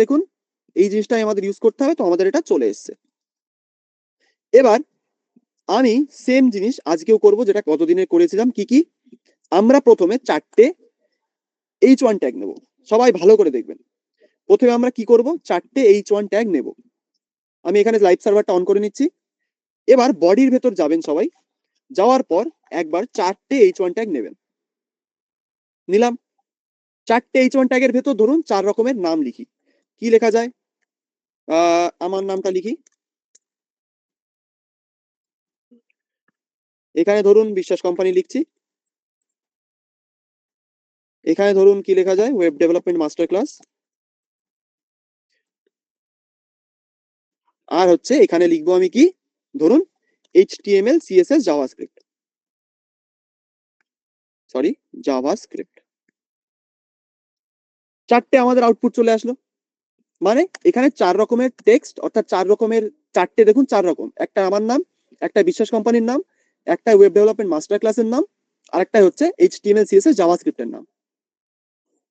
দেখুন এই জিনিসটাই আমাদের ইউজ করতে হবে, তো আমাদের এটা চলে এসছে। এবার আমি সেম জিনিস আজকেও করব, যেটা কতদিনে করেছিলাম। কি কি? আমরা প্রথমে 4টে H1 ট্যাগ নেব। সবাই ভালো করে দেখবেন। প্রথমে আমরা কি করব, 4টে H1 ট্যাগ নেব। আমি এখানে লাইভ সার্ভারটা অন করে নিচ্ছি। এবার বডির ভেতর যাবেন সবাই। যাওয়ার পর একবার 4টে H1 ট্যাগ নেবেন। নিলাম। 4টে H1 ট্যাগের ভেতর ধরুন 4 রকমের নাম লিখি। কি লেখা যায়? আমার নামটা লিখি। এখানে ধরুন বিশ্বাস কোম্পানি লিখছি। এখানে ধরুন কি লেখা যায়, ওয়েব ডেভেলপমেন্ট মাস্টার ক্লাস। আর হচ্ছে এখানে লিখবো আমি কি, ধরুন HTML CSS JavaScript, sorry JavaScript. 4টে আমাদের আউটপুট চলে আসলো। মানে এখানে 4 রকমের টেক্সট, অর্থাৎ 4 রকমের 4টে, দেখুন 4 রকম। একটা আমার নাম, একটা বিশ্বাস কোম্পানির নাম, একটা ওয়েব ডেভেলপমেন্ট মাস্টার ক্লাসের নাম, আর একটা হচ্ছে HTML CSS জাভাস্ক্রিপ্টের নাম।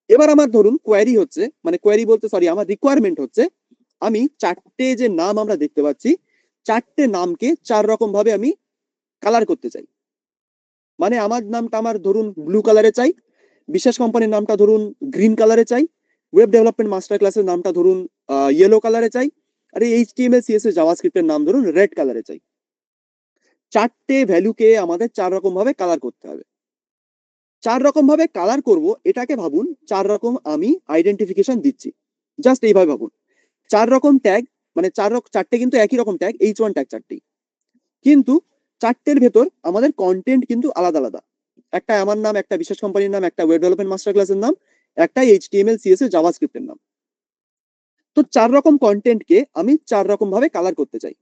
এবার আমার ধরুন কোয়ারি হচ্ছে, মানে কোয়ারি বলতে সরি, আমার রিকোয়ারমেন্ট হচ্ছে আমি 4টে যে নাম আমরা দেখতে পাচ্ছি, 4টে নামকে 4 রকম ভাবে আমি কালার করতে চাই। মানে আমার নামটা আমার ধরুন ব্লু কালারে চাই, বিশ্বাস কোম্পানির নামটা ধরুন গ্রিন কালারে চাই, ওয়েব ডেভেলপমেন্ট মাস্টার ক্লাসের নামটা ধরুন ইয়েলো কালারে চাই, আর এই HTML CSS জাভাস্ক্রিপ্টের নাম ধরুন রেড কালারে চাই। 4টে ভ্যালুকে আমাদের 4 রকম ভাবে কালার করতে হবে। 4 রকম ভাবে কালার করব, এটাকে ভাবুন 4 রকম আমি আইডেন্টিফিকেশন দিচ্ছি। জাস্ট এইভাবে ভাবুন। 4 রকম ট্যাগ, মানে 4টে কিন্তু একই রকম ট্যাগ, H1 ট্যাগ 4টি, কিন্তু 4টের ভেতর আমাদের কন্টেন্ট কিন্তু আলাদা আলাদা। একটা আমার নাম, একটা বিশেষ কোম্পানির নাম, একটা ওয়েব ডেভেলপমেন্ট মাস্টার ক্লাসের নাম, একটা HTML CSS জাভাস্ক্রিপ্টের নাম। তো 4 রকম কন্টেন্টকে আমি 4 রকম ভাবে কালার করতে চাই।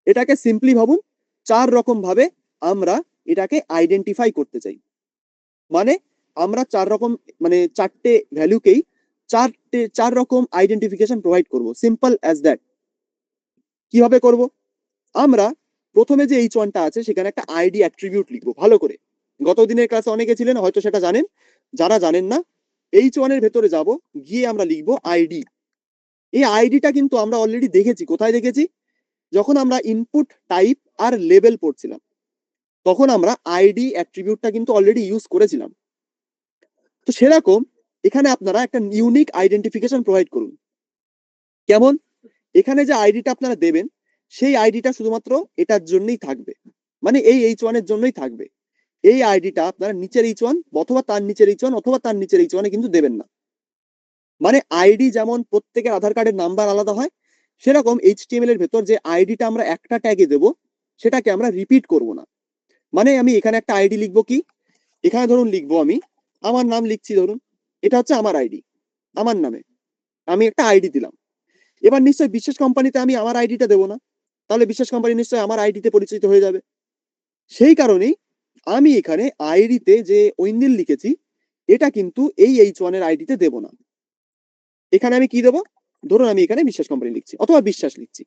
এটাকে সিম্পলি ভাবুন, 4 রকম ভাবে আমরা এটাকে আইডেন্টিফাই করতে চাই। মানে আমরা 4 রকম, মানে 4টে ভ্যালুকেই 4 রকম আইডেন্টিফিকেশন প্রোভাইড করব। Simple as that. কিভাবে করব? আমরা প্রথমে যে H1টা আছে সেখানে একটা আইডি অ্যাট্রিবিউট লিখবো ভালো করে। গত দিনের ক্লাসে অনেকে ছিলেন, হয়তো সেটা জানেন। যারা জানেন না, H1 এর ভেতরে যাব, গিয়ে আমরা লিখবো আইডি। এই আইডিটা কিন্তু আমরা অলরেডি দেখেছি। কোথায় দেখেছি? যখন আমরা ইনপুট টাইপ আর লেবেল পড়ছিলাম, তখন আমরা আইডি অ্যাট্রিবিউটটা কিন্তু অলরেডি ইউজ করেছিলাম। তো সেরকম এখানে আপনারা একটা ইউনিক আইডেন্টিফিকেশন প্রোভাইড করুন। কেমন? এখানে যে আইডিটা আপনারা দেবেন, সেই আইডিটা শুধুমাত্র এটার জন্যই থাকবে। মানে এই H1 এর জন্যই থাকবে। এই আইডিটা আপনারা নিচের H1 অথবা তার নিচের H1 অথবা তার নিচের H1 কিন্তু দেবেন না। মানে আইডি যেমন প্রত্যেকের আধার কার্ডের নাম্বার আলাদা হয়, সেরকম HTML এর ভেতর যে আইডিটা আমরা একটা ট্যাগে দেব, সেটাকে আমরা রিপিট করব না। মানে আমি এখানে একটা আইডি লিখবো কি, এখানে ধরুন লিখবো আমি আমার নাম লিখছি, ধরুন এটা হচ্ছে আমার আইডি। আমার নামে আমি একটা আইডি দিলাম। এবার নিশ্চয়ই বিশেষ কোম্পানিতে আমি আমার আইডিটা দেবো না, তাহলে বিশেষ কোম্পানি নিশ্চয়ই আমার আইডিতে পরিচিত হয়ে যাবে। সেই কারণেই আমি এখানে আইডিতে যে ঐন্দিল লিখেছি, এটা কিন্তু এই H1 এর আইডিতে দেব না। এখানে আমি কি দেবো? ধরুন আমি এখানে বিশ্বাস কোম্পানি লিখছি অথবা বিশ্বাস লিখছি,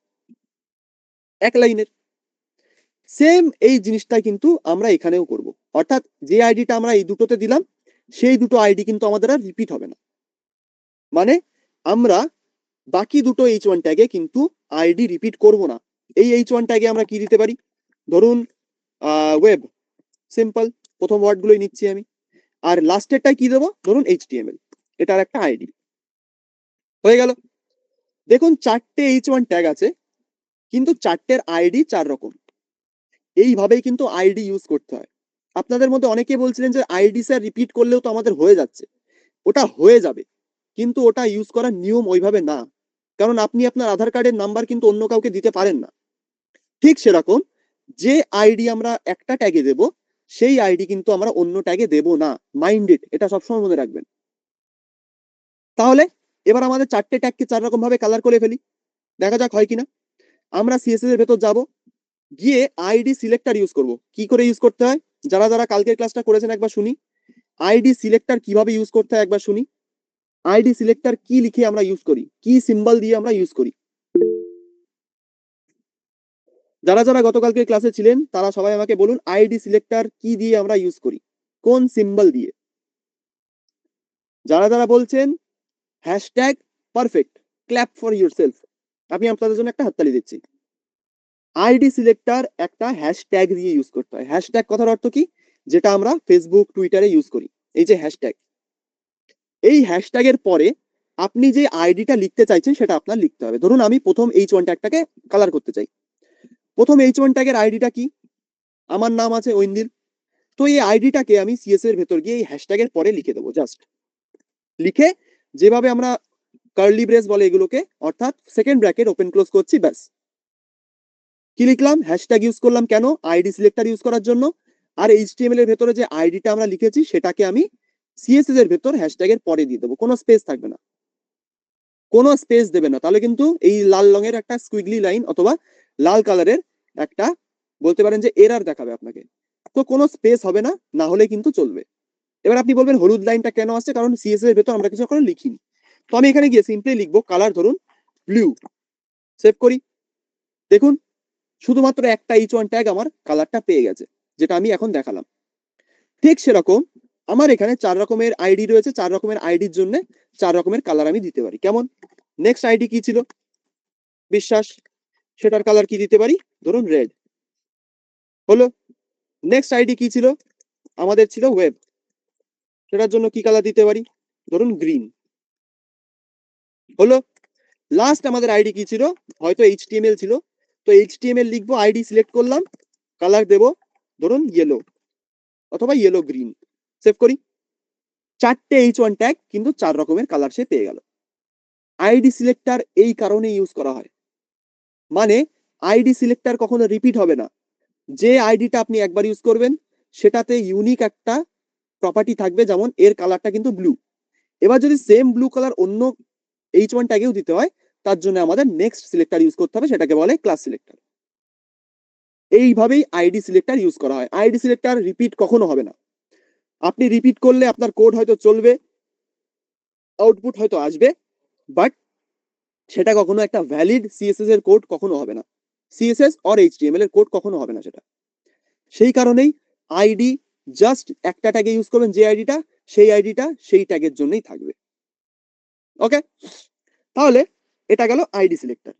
এক লাইনের। সেম এই জিনিসটা কিন্তু আমরা এখানেও করব। অর্থাৎ যে আইডিটা আমরা এই দুটোতে দিলাম, সেই দুটো আইডি কিন্তু আমাদের আর রিপিট হবে না। মানে আমরা বাকি দুটো H1 ট্যাগে কিন্তু আইডি রিপিট করব না। এই H1 ট্যাগে আমরা কি দিতে পারি? ধরুন ওয়েব, সিম্পল, প্রথম ওয়ার্ড গুলোই নিচ্ছি আমি। আর লাস্টেরটাই কি দেবো? ধরুন HTML, এটার একটা আইডি। হয়ে গেল। দেখুন 4টে H1 ট্যাগ আছে, কিন্তু 4টের আইডি 4 রকম। এইভাবেই কিন্তু আইডি ইউজ করতে হয়। আপনাদের মধ্যে অনেকে বলছিলেন যে আইডি স্যার রিপিট করলেও তো আমাদের হয়ে যাচ্ছে। ওটা হয়ে যাবে, কিন্তু ওটা ইউজ করার নিয়ম ওইভাবে না। কারণ আপনি আপনার আধার কার্ডের নাম্বার কিন্তু অন্য কাউকে দিতে পারেন না। ঠিক সেরকম, যে আইডি আমরা একটা ট্যাগে দেব, সেই আইডি কিন্তু আমরা অন্য ট্যাগে দেব না। মাইন্ড ইট, এটা সবসময় মনে রাখবেন। তাহলে এবার আমাদের 4টে ট্যাগকে 4 রকম ভাবে কালার করে ফেলি, দেখা যাক হয় কিনা। আমরা সিএসএস এর ভেতর যাব, গিয়ে আইডি সিলেক্টর ইউজ করব। কি করে ইউজ করতে হয়? যারা যারা কালকের ক্লাসটা করেছেন একবার শুনি। আইডি সিলেক্টর কিভাবে ইউজ করতে হয় একবার শুনি। আইডি সিলেক্টর কি লিখে আমরা ইউজ করি, কি সিম্বল দিয়ে আমরা ইউজ করি? যারা যারা গতকালকে ক্লাসে ছিলেন তারা সবাই আমাকে বলুন, আইডি সিলেক্টর কি দিয়ে আমরা ইউজ করি, কোন সিম্বল দিয়ে? যারা যারা বলছেন hashtag perfect, clap for yourself, আমি আপনাদের জন্য একটা হাততালি দিচ্ছি। আইডি সিলেক্টর একটা হ্যাশট্যাগ দিয়ে ইউজ করতে হয়। হ্যাশট্যাগ কথার অর্থ কি? যেটা আমরা ফেসবুক টুইটারে ইউজ করি, এই যে হ্যাশট্যাগ, এই হ্যাশট্যাগের পরে আপনি যে আইডিটা লিখতে চাইছেন সেটা আপনার লিখতে হবে। ধরুন আমি প্রথম H1 ট্যাগটাকে কালার করতে চাই। প্রথম H1 ট্যাগের আইডিটা কি? আমার নাম আছে ঐন্দিল। তো এই আইডিটাকে আমি সিএস এর ভেতর গিয়ে এই হ্যাশট্যাগের পরে লিখে দেবো। জাস্ট লিখে যেভাবে আমরা কার্লি ব্রেস বলে এগুলোকে, অর্থাৎ সেকেন্ড ব্র্যাকেট ওপেন ক্লোজ করছি, ব্যাস। কি লিখলাম? হ্যাশট্যাগ ইউজ করলাম কেন? আইডি সিলেক্টর ইউজ করার জন্য। আর এইচটিএমএল এর ভেতরে যে আইডিটা আমরা লিখেছি সেটাকে আমি সিএসএস এর ভেতর হ্যাশট্যাগের পরে দিয়ে দেবো। কোনো স্পেস থাকবে না, কোনো স্পেস দেবে না, তাহলে কিন্তু এই লাল রঙের একটা স্কুইগলি লাইন অথবা লাল কালারের একটা বলতে পারেন যে এরার দেখাবে আপনাকে। তো কোনো স্পেস হবে না, না হলে কিন্তু চলবে। এবার আপনি বলবেন হলুদ লাইনটা কেন আসছে? কারণ সিএসএস এর ভেতর আমরা কিছু করে লিখিনি। তো আমি এখানে গিয়ে সিম্পলি লিখবো কালার, ধরুন ব্লু, সেভ করি। দেখুন শুধুমাত্র একটা H1 ট্যাগ আমার কালারটা পেয়ে গেছে, যেটা আমি এখন দেখালাম। ঠিক সেরকম আমার এখানে 4 রকমের আইডি রয়েছে, 4 রকমের আইডির জন্য 4 রকমের কালার আমি দিতে পারি। কেমন? নেক্সট আইডি কি ছিল? বিশ্বাস, সেটার কালার কি দিতে পারি? ধরুন রেড হলো। নেক্সট আইডি কি ছিল? আমাদের ছিল ওয়েব, সেটার জন্য কি কালার দিতে পারি? ধরুন গ্রিন হলো। লাস্ট আমাদের আইডি কি ছিল? হয়তো এইচটিএমএল ছিল, তো এইচটিএমএল লিখবো, আইডি সিলেক্ট করলাম, কালার দেব ধরুন ইয়েলো অথবা ইয়েলো গ্রিন, সেভ করি। 4টে H1 ট্যাগ কিন্তু 4 রকমের কালার সে পেয়ে গেল। আইডি সিলেক্টর এই কারণে ইউজ করা হয়, মানে আইডি সিলেক্টর কখনো রিপিট হবে না। যে আইডিটা আপনি একবার ইউজ করবেন সেটাতে ইউনিক একটা প্রপার্টি থাকবে, যেমন এর কালারটা কিন্তু ব্লু। এবার যদি সেম ব্লু কালার অন্য H1 ট্যাগেও দিতে হয়, তার জন্য আমাদের নেক্সট সিলেক্টর ইউজ করতে হবে, সেটাকে বলে ক্লাস সিলেক্টর। এইভাবেই আইডি সিলেক্টর ইউজ করা হয়। আইডি সিলেক্টর রিপিট কখনো হবে না। আপনি রিপিট করলে আপনার কোড হয়তো চলবে, আউটপুট হয়তো আসবে, বাট সেটা কখনো একটা ভ্যালিড সিএসএস এর কোড কখনো হবে না। সিএসএস অর এইচটিএমএল এর কোড কখনো হবে না সেটা। সেই কারণেই আইডি জাস্ট একটা ট্যাগে ইউজ করবেন, যে আইডিটা সেই ট্যাগের জন্যই থাকবে। ওকে, তাহলে এটা গেল আইডি সিলেক্টর।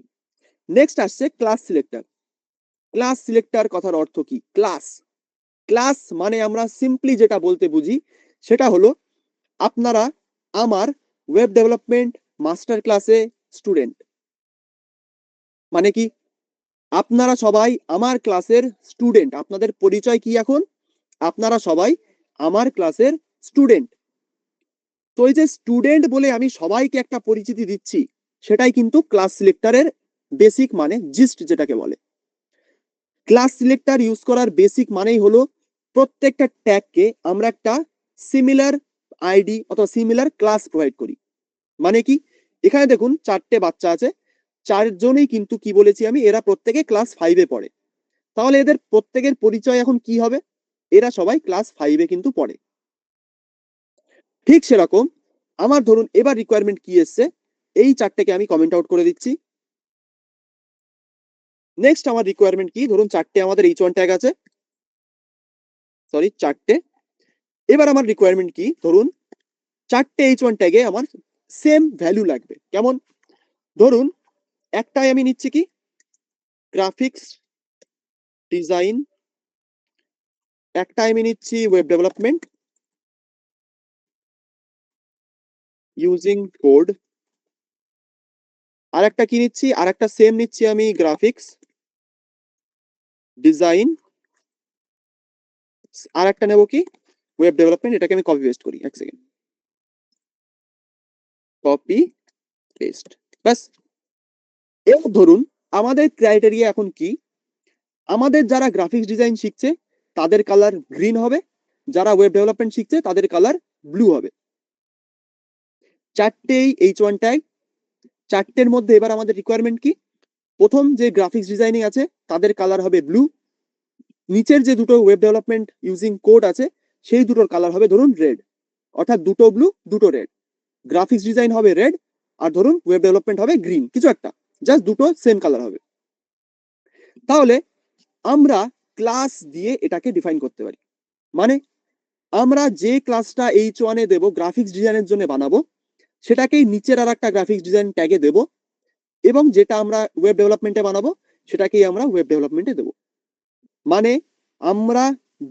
নেক্সট আসছে ক্লাস সিলেক্টর। ক্লাস সিলেক্টর কথার অর্থ কি? ক্লাস, ক্লাস মানে আমরা সিম্পলি যেটা বলতে বুঝি সেটা হলো আপনারা আমার ওয়েব ডেভেলপমেন্ট মাস্টার ক্লাসে স্টুডেন্ট। মানে কি? আপনারা সবাই আমার ক্লাসের স্টুডেন্ট। আপনাদের পরিচয় কি এখন? আপনারা সবাই আমার ক্লাসের স্টুডেন্ট। তো এই যে স্টুডেন্ট বলে আমি সবাইকে একটা পরিচিতি দিচ্ছি, সেটাই কিন্তু ক্লাস সিলেক্টরের বেসিক মানে, জিস্ট যেটাকে বলে। ক্লাস সিলেক্টর ইউজ করার বেসিক মানেই হলো প্রত্যেকটা ট্যাগকে আমরা একটা সিমিলার আইডি অথবা সিমিলার ক্লাস প্রোভাইড করি। মানে কি? এখানে দেখুন 4টে বাচ্চা আছে, 4জনই কিন্তু কি বলেছি আমি, এরা প্রত্যেকে ক্লাস 5-এ পড়ে। তাহলে এদের প্রত্যেকের পরিচয় এখন কি হবে? এরা সবাই ক্লাস 5-এ কিন্তু পড়ে। ঠিক সেরকম আমার ধরুন এবার রিকোয়ারমেন্ট কি এসছে, এই 4টেকে আমি কমেন্ট আউট করে দিচ্ছি। নেক্সট আমার রিকোয়ারমেন্ট কি? ধরুন 4টে আমাদের H1 ট্যাগ আছে, সরি 4টে। এবার আমার রিকোয়ারমেন্ট কি? ধরুন 4টে H1 ট্যাগে আমার সেম ভ্যালু লাগবে। কেমন? ধরুন একটাই আমি নিচ্ছি কি, গ্রাফিক্স ডিজাইন, একটা আমি নিচ্ছি ওয়েব ডেভেলপমেন্ট ইউজিং কোড, আর একটা কি নিচ্ছি, আর একটা সেম নিচ্ছি আমি গ্রাফিক্স ডিজাইন, আর একটা নেব কি ওয়েব ডেভেলপমেন্ট। এটাকে আমি কপি পেস্ট করি, এক সেকেন্ড, কপি পেস্ট, ব্যাস। এবার ধরুন আমাদের ক্রাইটেরিয়া এখন কি? আমাদের যারা গ্রাফিক্স ডিজাইন শিখছে তাদের কালার গ্রিন হবে, যারা ওয়েব ডেভেলপমেন্ট শিখছে তাদের কালার ব্লু হবে। 4টেই H1 ট্যাগ, 4টের মধ্যে এবার আমাদের রিকোয়ারমেন্ট কি? প্রথম যে গ্রাফিক্স ডিজাইনিং আছে তাদের কালার হবে ব্লু, নিচের যে দুটো ওয়েব ডেভেলপমেন্ট ইউজিং কোড আছে সেই দুটোর কালার হবে ধরুন রেড, অর্থাৎ দুটো ব্লু দুটো রেড। গ্রাফিক্স ডিজাইন হবে রেড আর ধরুন ওয়েব ডেভেলপমেন্ট হবে গ্রিন, কিছু একটা, জাস্ট দুটো সেম কালার হবে। তাহলে আমরা ক্লাস দিয়ে এটাকে ডিফাইন করতে পারি। মানে আমরা যে ক্লাসটা H1-এ দেব গ্রাফিক্স ডিজাইনের জন্য বানাবো, সেটাকেই নিচের আর একটা গ্রাফিক্স ডিজাইন ট্যাগে দেব, এবং যেটা আমরা ওয়েব ডেভেলপমেন্টে বানাবো সেটাকেই আমরা ওয়েব ডেভেলপমেন্টে দেবো। মানে আমরা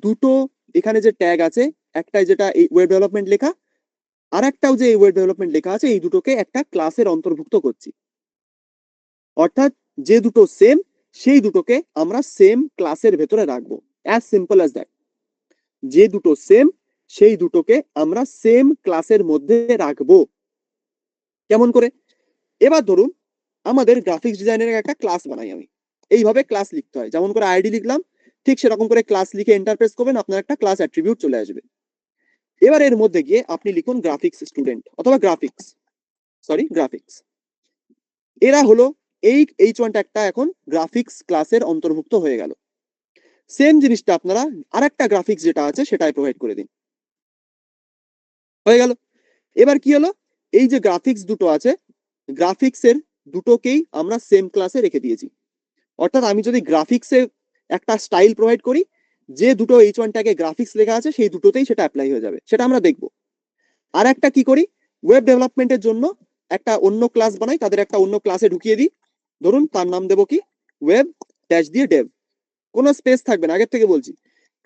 দুটো এখানে যে ট্যাগ আছে, একটাই যেটা এই ওয়েব ডেভেলপমেন্ট লেখা, আর একটাও যে এই ওয়েব ডেভেলপমেন্ট লেখা আছে, এই দুটোকে একটা ক্লাসের অন্তর্ভুক্ত করছি। অর্থাৎ যে দুটো সেম সেই দুটোকে আমরা সেম ক্লাসের ভেতরে রাখবো, অ্যাজ সিম্পল অ্যাজ দ্যাট। যে দুটো সেম সেই দুটোকে আমরা সেম ক্লাসের মধ্যে রাখবো। কেমন করে? এবার ধরুন আমাদের গ্রাফিক্স ডিজাইনের একটা ক্লাস বানাই আমি, এইভাবে ক্লাস লিখতে হয়, যেমন করে আইডি লিখলাম ঠিক সেরকম করে ক্লাস লিখে এন্টার প্রেস করবেন, আপনার একটা ক্লাস অ্যাট্রিবিউট চলে আসবে। এবার এর মধ্যে গিয়ে আপনি লিখুন গ্রাফিক্স স্টুডেন্ট অথবা গ্রাফিক্স। এরা হলো এই H1 ট্যাগটা এখন গ্রাফিক্স ক্লাসের অন্তর্ভুক্ত হয়ে গেল। সেম জিনিসটা আপনারা আরেকটা গ্রাফিক্স যেটা আছে সেটাই প্রোভাইড করে দিন, হয়ে গেল। এবার কি হলো, এই যে গ্রাফিক্স দুটো আছে, গ্রাফিক্সের দুটোকেই আমরা সেম ক্লাসে রেখে দিয়েছি। অর্থাৎ আমি যদি গ্রাফিক্সে একটা স্টাইল প্রোভাইড করি, যে দুটো H1 ট্যাগে গ্রাফিক্স লেখা আছে সেই দুটোতেই সেটা অ্যাপ্লাই হয়ে যাবে, সেটা আমরা দেখব। আর একটা কি করি, ওয়েব ডেভেলপমেন্টের জন্য একটা অন্য ক্লাস বানাই, তাদের একটা অন্য ক্লাসে ঢুকিয়ে দিই। ধরুন তার নাম দেবো কি, ওয়েব ড্যাশ দিয়ে ডেভ, কোনো স্পেস থাকবে না, আগের থেকে বলছি।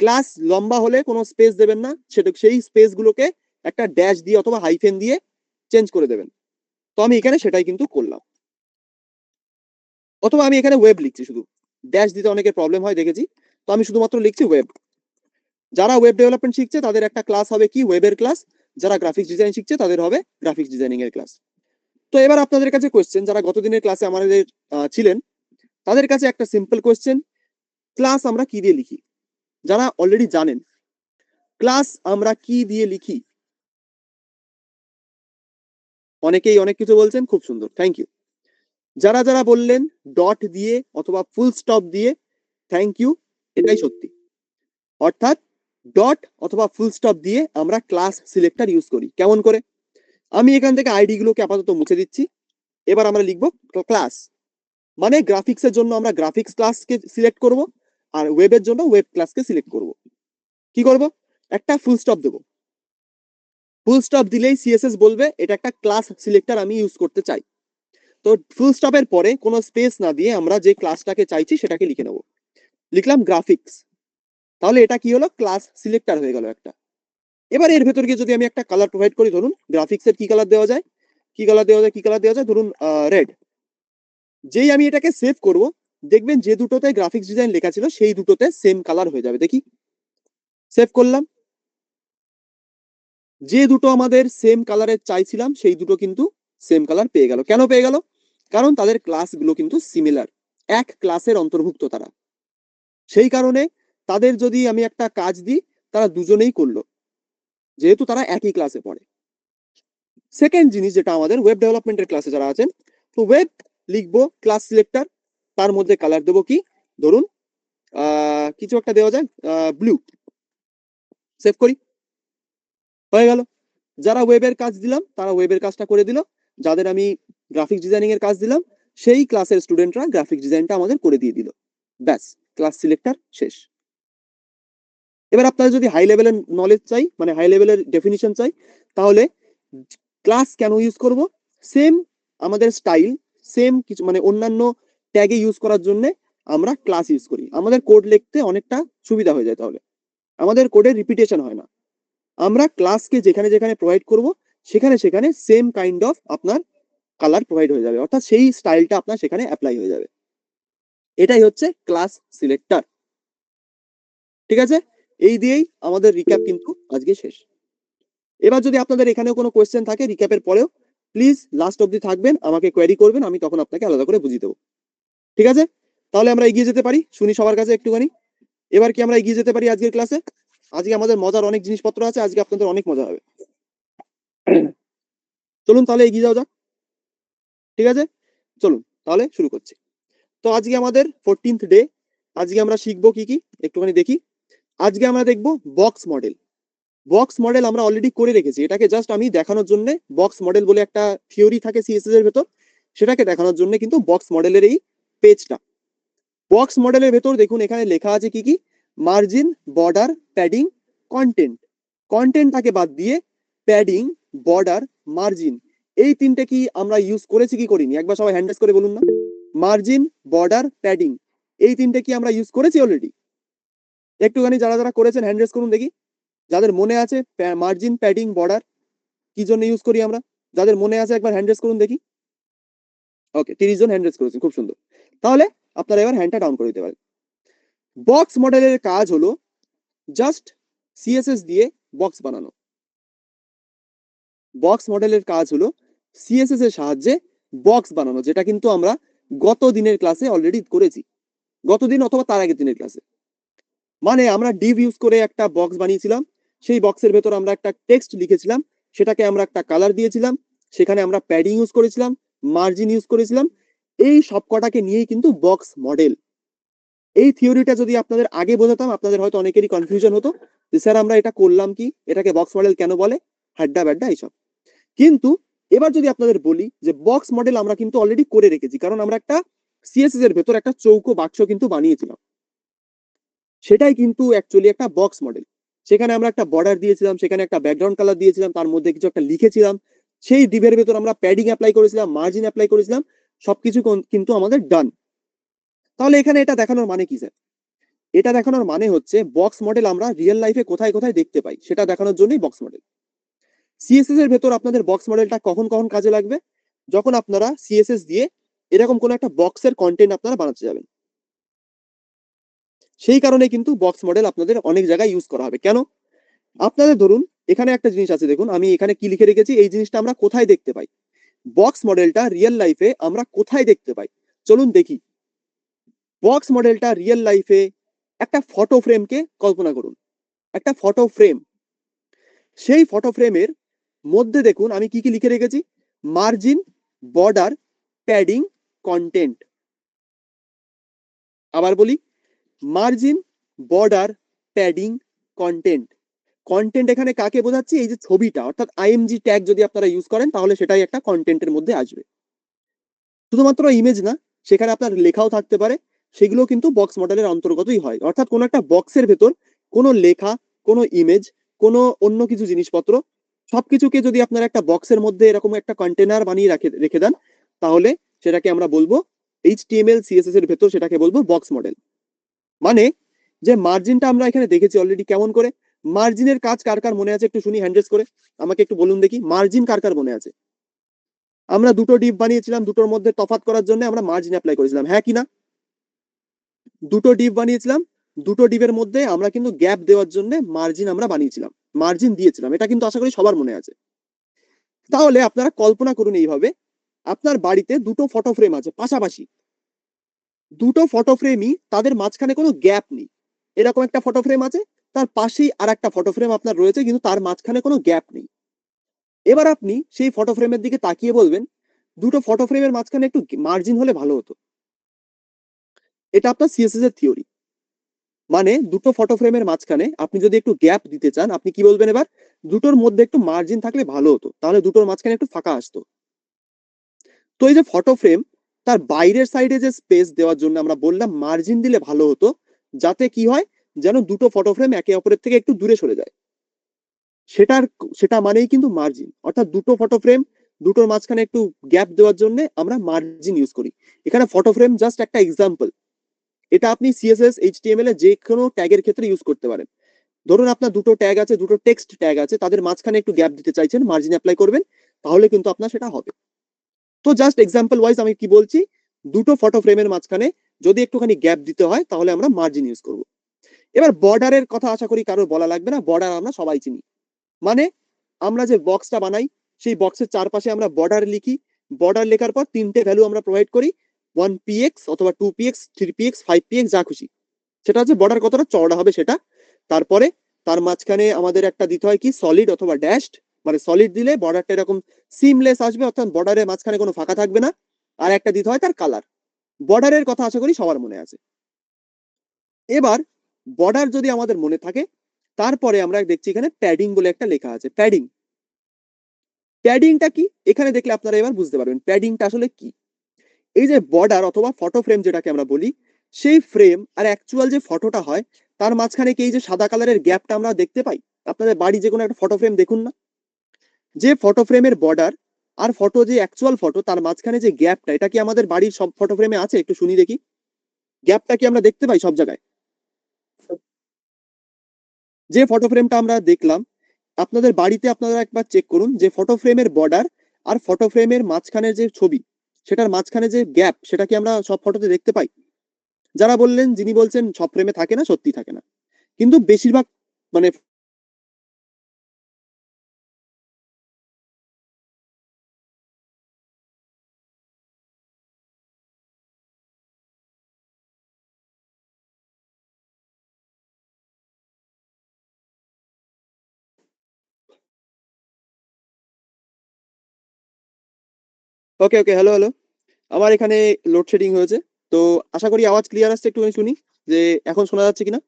ক্লাস লম্বা হলে কোনো স্পেস দেবেন না, সেটা সেই স্পেস গুলোকে একটা ড্যাশ দিয়ে অথবা হাইফেন দিয়ে চেঞ্জ করে দেবেন। তো আমি এখানে সেটাই কিন্তু করলাম। অথবা আমি এখানে ওয়েব লিখছি, শুধু ড্যাশ দিতে অনেকের প্রবলেম হয় দেখেছি, তো আমি শুধুমাত্র লিখছি ওয়েব। যারা ওয়েব ডেভেলপমেন্ট শিখছে তাদের একটা ক্লাস হবে কি, ওয়েবের ক্লাস। যারা গ্রাফিক্স ডিজাইন শিখছে তাদের হবে গ্রাফিক্স ডিজাইনিং এর ক্লাস। তো এবার আপনাদের কাছে কোয়েশ্চেন, যারা গত দিনের ক্লাসে আমাদের ছিলেন তাদের কাছে একটা সিম্পল কোয়েশ্চেন, ক্লাস আমরা কি দিয়ে লিখি? যারা অলরেডি জানেন ক্লাস আমরা কি দিয়ে লিখি, অনেকেই অনেক কিছু বলছেন, খুব সুন্দর, থ্যাংক ইউ। যারা যারা বললেন ডট দিয়ে অথবা ফুল স্টপ দিয়ে, থ্যাংক ইউ, এটাই সত্যি। অর্থাৎ ডট অথবা ফুল স্টপ দিয়ে আমরা ক্লাস সিলেক্টর ইউজ করি। কেমন করে? আমি এখান থেকে আইডি গুলোকে আপাতত মুছে দিচ্ছি। এবার আমরা লিখবো ক্লাস, মানে গ্রাফিক্সের জন্য আমরা গ্রাফিক্স ক্লাসকে সিলেক্ট করব, আর ওয়েবের জন্য ওয়েব ক্লাসকে সিলেক্ট করব। কি করব, একটা ফুল স্টপ দেবো। ফুল স্টপ দিলেই সিএসএস বলবে এটা একটা ক্লাস সিলেক্টর আমি ইউজ করতে চাই। তো ফুল স্টপের পরে কোনো স্পেস না দিয়ে আমরা যে ক্লাসটাকে চাইছি সেটাকে লিখে নেব। লিখলাম গ্রাফিক্স, তাহলে এটা কি হলো, ক্লাস সিলেক্টর হয়ে গেল একটা। এবার এর ভেতর গিয়ে যদি আমি একটা কালার প্রোভাইড করি, ধরুন গ্রাফিক্সের কি কালার দেওয়া যায়, ধরুন রেড। যেই আমি এটাকে সেভ করব, দেখবেন যে দুটোতে গ্রাফিক্স ডিজাইন লেখা ছিল সেই দুটোতে সেম কালার হয়ে যাবে। দেখি, সেভ করলাম, যে দুটো আমাদের সেম কালারের চাইছিলাম সেই দুটো কিন্তু সেম কালার পেয়ে গেল। কেন পেয়ে গেল? কারণ তাদের ক্লাসগুলো কিন্তু সিমিলার, এক ক্লাসের অন্তর্ভুক্ত তারা। সেই কারণে তাদের যদি আমি একটা কাজ দিই, তারা দুজনেই করলো, যেহেতু তারা একই ক্লাসে পড়ে। সেকেন্ড জিনিস যেটা আমাদের ওয়েব ডেভেলপমেন্টের ক্লাসে যারা আছেন, তো ওয়েব লিখবো ক্লাস সিলেক্টর, তার মধ্যে কালার দেবো কি, ধরুন কিছু একটা দেওয়া যায়, ব্লু। সেভ করি, হয়ে গেল। যারা ওয়েবের কাজ দিলাম তারা ওয়েবের কাজটা করে দিল, যাদের আমি গ্রাফিক্স ডিজাইনিং এর কাজ দিলাম সেই ক্লাসের স্টুডেন্টরা গ্রাফিক্স ডিজাইনটা আমাদের করে দিয়ে দিল। ব্যাস, ক্লাস সিলেক্টর শেষ। এবার আপনারা যদি হাই লেভেলের নলেজ চাই, মানে হাই লেভেলের ডেফিনিশন চাই, তাহলে ক্লাস কেন ইউজ করব, সেম আমাদের স্টাইল, সেম কিছু মানে অন্যান্য ট্যাগে ইউজ করার জন্য আমরা ক্লাস ইউজ করি। আমাদের কোড লিখতে অনেকটা সুবিধা হয়ে যায়, তাহলে আমাদের কোডের রিপিটেশন হয় না। আমরা ক্লাসকে যেখানে যেখানে প্রোভাইড করব সেখানে সেখানে সেম কাইন্ড অফ আপনার কালার প্রোভাইড হয়ে যাবে, অর্থাৎ সেই স্টাইলটা আপনার সেখানে অ্যাপ্লাই হয়ে যাবে। এটাই হচ্ছে ক্লাস সিলেক্টর। ঠিক আছে, এই দিয়েই আমাদের রিক্যাপ কিন্তু আজকে শেষ। এবার যদি আপনাদের এখানেও কোনো কোয়েশ্চেন থাকে রিক্যাপের পরেও, প্লিজ লাস্ট অব্দি থাকবেন, আমাকে কোয়েরি করবেন, আমি তখন আপনাকে আলাদা করে বুঝিয়ে দেবো। ঠিক আছে, তাহলে আমরা এগিয়ে যেতে পারি, শুনি সবার কাছে একটুখানি। এবার কি আমরা এগিয়ে যেতে পারি আজকের ক্লাসে? আজকে আমাদের মজার অনেক জিনিসপত্র আছে, আজকে আপনাদের অনেক মজা হবে। চলুন তাহলে এগিয়ে যাওয়া যাক। ঠিক আছে, চলুন তাহলে শুরু করছি। তো আজকে আমাদের 14th ডে। আজকে আমরা শিখবো কি কি একটুখানি দেখি। আজকে আমরা দেখবো বক্স মডেল। বক্স মডেল আমরা অলরেডি করে রেখেছি, এটাকে জাস্ট আমি দেখানোর জন্য, বক্স মডেল বলে একটা থিওরি থাকে সিএসএস এর ভেতর, সেটাকে দেখানোর জন্য কিন্তু বক্স মডেলের এই পেজটা। বক্স মডেলের ভেতর দেখুন এখানে লেখা আছে কি কি, মার্জিন, বর্ডার, প্যাডিং, কন্টেন্ট। কন্টেন্টটাকে বাদ দিয়ে প্যাডিং, বর্ডার, মার্জিন এই তিনটে কি আমরা ইউজ করেছি কি করিনি? একবার সবাই হ্যান্ড রেজ করে বলুন না। মার্জিন, বর্ডার, প্যাডিং, এই তিনটে কি আমরা ইউজ করেছি অলরেডি? একটুখানি যারা যারা করেছেন হ্যান্ড রেজ করুন দেখি। যাদের মনে আছে মার্জিন, প্যাডিং, বর্ডার কি জন্য ইউজ করি আমরা, যাদের মনে আছে একবার হ্যান্ড রেজ করুন দেখি। ওকে, 30 জন হ্যান্ড রেজ করেছেন, খুব সুন্দর। তাহলে আপনারা এবার হ্যান্ডটা ডাউন করে দিতে পারেন। বক্স মডেলের কাজ হলো জাস্ট সিএসএস দিয়ে বক্স বানানো। বক্স মডেলের কাজ হলো সিএসএস এর সাহায্যে বক্স বানানো, যেটা কিন্তু আমরা গত দিনের ক্লাসে অলরেডি করেছি, গত দিন অথবা তার আগের দিনের ক্লাসে। মানে আমরা ডিভ ইউজ করে একটা বক্স বানিয়েছিলাম, সেই বক্সের ভেতর আমরা একটা টেক্সট লিখেছিলাম, সেটাকে আমরা একটা কালার দিয়েছিলাম, সেখানে আমরা প্যাডিং ইউজ করেছিলাম, মার্জিন ইউজ করেছিলাম, এই সব কটাকে নিয়েই কিন্তু বক্স মডেল। এই থিওরিটা যদি আপনাদের আগে বোঝাতাম, আপনাদের হয়তো অনেকেরই কনফিউশন হতো যে স্যার আমরা এটা করলাম কি, এটাকে বক্স মডেল কেন বলে, হাড্ডা ব্যাড্ডা এইসব। কিন্তু এবার যদি আপনাদের বলি যে বক্স মডেল আমরা কিন্তু অলরেডি করে রেখেছি, কারণ আমরা একটা সিএসএস এর ভেতর একটা চৌকো বাক্স কিন্তু বানিয়েছিলাম, সেটাই কিন্তু অ্যাকচুয়ালি একটা বক্স মডেল। সেখানে আমরা একটা বর্ডার দিয়েছিলাম, সেখানে একটা ব্যাকগ্রাউন্ড কালার দিয়েছিলাম, তার মধ্যে কিছু একটা লিখেছিলাম, সেই ডিভের ভেতর আমরা প্যাডিং অ্যাপ্লাই করেছিলাম, মার্জিন অ্যাপ্লাই করেছিলাম, সবকিছু কিন্তু আমাদের ডান। তাহলে এখানে এটা দেখানোর মানে কি স্যার? এটা দেখানোর মানে হচ্ছে বক্স মডেল আমরা রিয়েল লাইফে কোথায় কোথায় দেখতে পাই সেটা দেখানোর জন্যই বক্স মডেল। সিএসএস এর ভেতর আপনাদের বক্স মডেলটা কখন কখন কাজে লাগবে? যখন আপনারা সিএসএস দিয়ে এরকম কোন একটা বক্সের কন্টেন্ট আপনারা বানাতে যাবেন, সেই কারণে কিন্তু বক্স মডেল আপনাদের অনেক জায়গায় ইউজ করা হবে। কেন? আপনাদের ধরুন এখানে একটা জিনিস আছে, দেখুন আমি এখানে কি লিখে রেখেছি, এই জিনিসটা আমরা কোথায় দেখতে পাই, বক্স মডেলটা রিয়েল লাইফে আমরা কোথায় দেখতে পাই, চলুন দেখি। বক্স মডেলটা রিয়েল লাইফে একটা ফটো ফ্রেমকে কল্পনা করুন, একটা ফটো ফ্রেম। সেই ফটো ফ্রেমের মধ্যে দেখুন আমি কি কি লিখে রেখেছি, মার্জিন, বর্ডার, প্যাডিং, কন্টেন্ট। আবার বলি, margin, border, padding, content. Content এখানে কাকে বোঝাচ্ছি? এই যে ছবিটা, অর্থাৎ আইএমজি ট্যাগ যদি আপনারা ইউজ করেন তাহলে সেটাই একটা কন্টেন্টের মধ্যে আসবে। শুধুমাত্র ইমেজ না, সেখানে আপনার লেখাও থাকতে পারে, সেগুলো কিন্তু বক্স মডেলের অন্তর্গতই হয়। অর্থাৎ কোনো একটা বক্সের ভেতর কোনো লেখা, কোনো ইমেজ, কোনো অন্য কিছু জিনিসপত্র, সবকিছুকে যদি আপনারা একটা বক্সের মধ্যে এরকম একটা কন্টেনার বানিয়ে রেখে দেন, তাহলে সেটাকে আমরা বলবো এইচটিএমএল সিএসএস এর ভেতর সেটাকে বলবো বক্স মডেল। মানে যে মার্জিনটা আমরা এখানে দেখেছি অলরেডি, কেমন করে মার্জিনের কাজ কার কার মনে আছে একটু শুনি হ্যান্ড রেজ করে, আমাকে একটু বলুন দেখি মার্জিন কার কার মনে আছে। আমরা দুটো ডিপ বানিয়েছিলাম, দুটোর মধ্যে তফাৎ করার জন্য আমরা মার্জিন অ্যাপ্লাই করেছিলাম, হ্যাঁ কিনা? দুটো ডিপ বানিয়েছিলাম, দুটো ডিপের মধ্যে আমরা কিন্তু গ্যাপ দেওয়ার জন্য মার্জিন আমরা বানিয়েছিলাম, মার্জিন দিয়েছিলাম, এটা কিন্তু আশা করি সবার মনে আছে। তাহলে আপনারা কল্পনা করুন এইভাবে, আপনার বাড়িতে দুটো ফটো ফ্রেম আছে পাশাপাশি, দুটো ফটো ফ্রেমই তাদের মাঝখানে কোনো গ্যাপ নেই, এরকম একটা ফটো ফ্রেম আছে, তার পাশেই আর একটা ফটো ফ্রেম আপনার রয়েছে, কিন্তু তার মাঝখানে কোনো গ্যাপ নেই। এবার আপনি সেই ফটো ফ্রেমের দিকে তাকিয়ে বলবেন দুটো ফটো ফ্রেমের মাঝখানে একটু মার্জিন হলে ভালো হতো। এটা আপনার সিএসএস এর থিওরি। মানে দুটো ফটো ফ্রেমের মাঝখানে আপনি যদি একটু গ্যাপ দিতে চান, আপনি কি বলবেন এবার? দুটোর মধ্যে একটু মার্জিন থাকলে ভালো হতো, তাহলে দুটোর মাঝখানে একটু ফাঁকা আসতো। তো এই যে ফটো ফ্রেম, তার বাইরের সাইডে যে স্পেস দেওয়ার জন্য আমরা বললাম মার্জিন দিলে ভালো হতো, যাতে কি হয়, যেন দুটো ফটো ফ্রেম একে অপরের থেকে একটু দূরে সরে যায়। সেটার সেটা মানেই কিন্তু মার্জিন, অর্থাৎ দুটো ফটো ফ্রেম, দুটোর মাঝখানে একটু গ্যাপ দেওয়ার জন্য আমরা মার্জিন ইউজ করি। এখানে ফটো ফ্রেম জাস্ট একটা এক্সাম্পল, এটা আপনি সিএসএস এইচটিএমএল এ যে কোনো ট্যাগের ক্ষেত্রে ইউজ করতে পারেন। ধরুন আপনার দুটো ট্যাগ আছে, দুটো টেক্সট ট্যাগ আছে, তাদের মাঝখানে একটু গ্যাপ দিতে চাইছেন, মার্জিন অ্যাপ্লাই করবেন, তাহলে কিন্তু আপনার সেটা হবে। তো জাস্ট এক্সাম্পল ওয়াইজ আমি কি বলছি, দুটো ফটো ফ্রেমের মাঝখানে যদি একটুখানি গ্যাপ দিতে হয় তাহলে আমরা মার্জিন ইউজ করব। এবার বর্ডারের কথা আশা করি কারোর বলা লাগবে না, বর্ডার আমরা সবাই চিনি। মানে আমরা যে বক্সটা বানাই, সেই বক্সের চারপাশে আমরা বর্ডার লিখি, বর্ডার লেখার পর তিনটে ভ্যালু আমরা প্রোভাইড করি, 1px অথবা 2px, 3px, 5px, যা খুশি, সেটা হচ্ছে বর্ডার কতটা চওড়া হবে সেটা। তারপরে তার মাঝখানে আমাদের একটা দিতে হয় কি সলিড অথবা ড্যাশড, মানে সলিড দিলে বর্ডারটা এরকম সিমলেস আসবে, অর্থাৎ বর্ডারের মাঝখানে কোনো ফাঁকা থাকবে না। আর একটা দিতে হয় তার কালার। বর্ডারের কথা আশা করি সবার মনে আছে। এবার বর্ডার যদি আমাদের মনে থাকে, তারপরে আমরা দেখছি এখানে প্যাডিং বলে একটা লেখা আছে, প্যাডিং। প্যাডিংটা কি এখানে দেখলে আপনারা এবার বুঝতে পারবেন প্যাডিংটা আসলে কি। এই যে বর্ডার অথবা ফটো ফ্রেম যেটাকে আমরা বলি, সেই ফ্রেম আর অ্যাকচুয়াল যে ফটোটা হয় তার মাঝখানে কি এই যে সাদা কালারের গ্যাপটা আমরা দেখতে পাই? আপনাদের বাড়ি যে কোনো একটা ফটো ফ্রেম দেখুন না, যে ফটো ফ্রেমের বর্ডার আর ফটো যে অ্যাকচুয়াল ফটো তার মাঝখানে যে গ্যাপটা, এটা কি আমাদের বাড়ির সব ফটো ফ্রেমে আছে? একটু শুনি দেখি। গ্যাপটা কি আমরা দেখতে পাই সব জায়গায়? যে ফটো ফ্রেমটা আমরা দেখলাম, আপনাদের বাড়িতে আপনারা একবার চেক করুন যে ফটো ফ্রেমের বর্ডার আর ফটো ফ্রেমের মাঝখানে যে ছবি, সেটার মাঝখানে যে গ্যাপ, সেটা কি আমরা সব ফটোতে দেখতে পাই? যারা বললেন, যিনি বলছেন সব ফ্রেমে থাকে না, সত্যি থাকে না, কিন্তু বেশিরভাগ মানে ওকে ওকে, হ্যালো হ্যালো। আমার এখানে লোডশেডিং হয়েছে, তো আশা করি আওয়াজ ক্লিয়ার আসছে, একটুখানি শুনি যে এখন শোনা যাচ্ছে কিনা।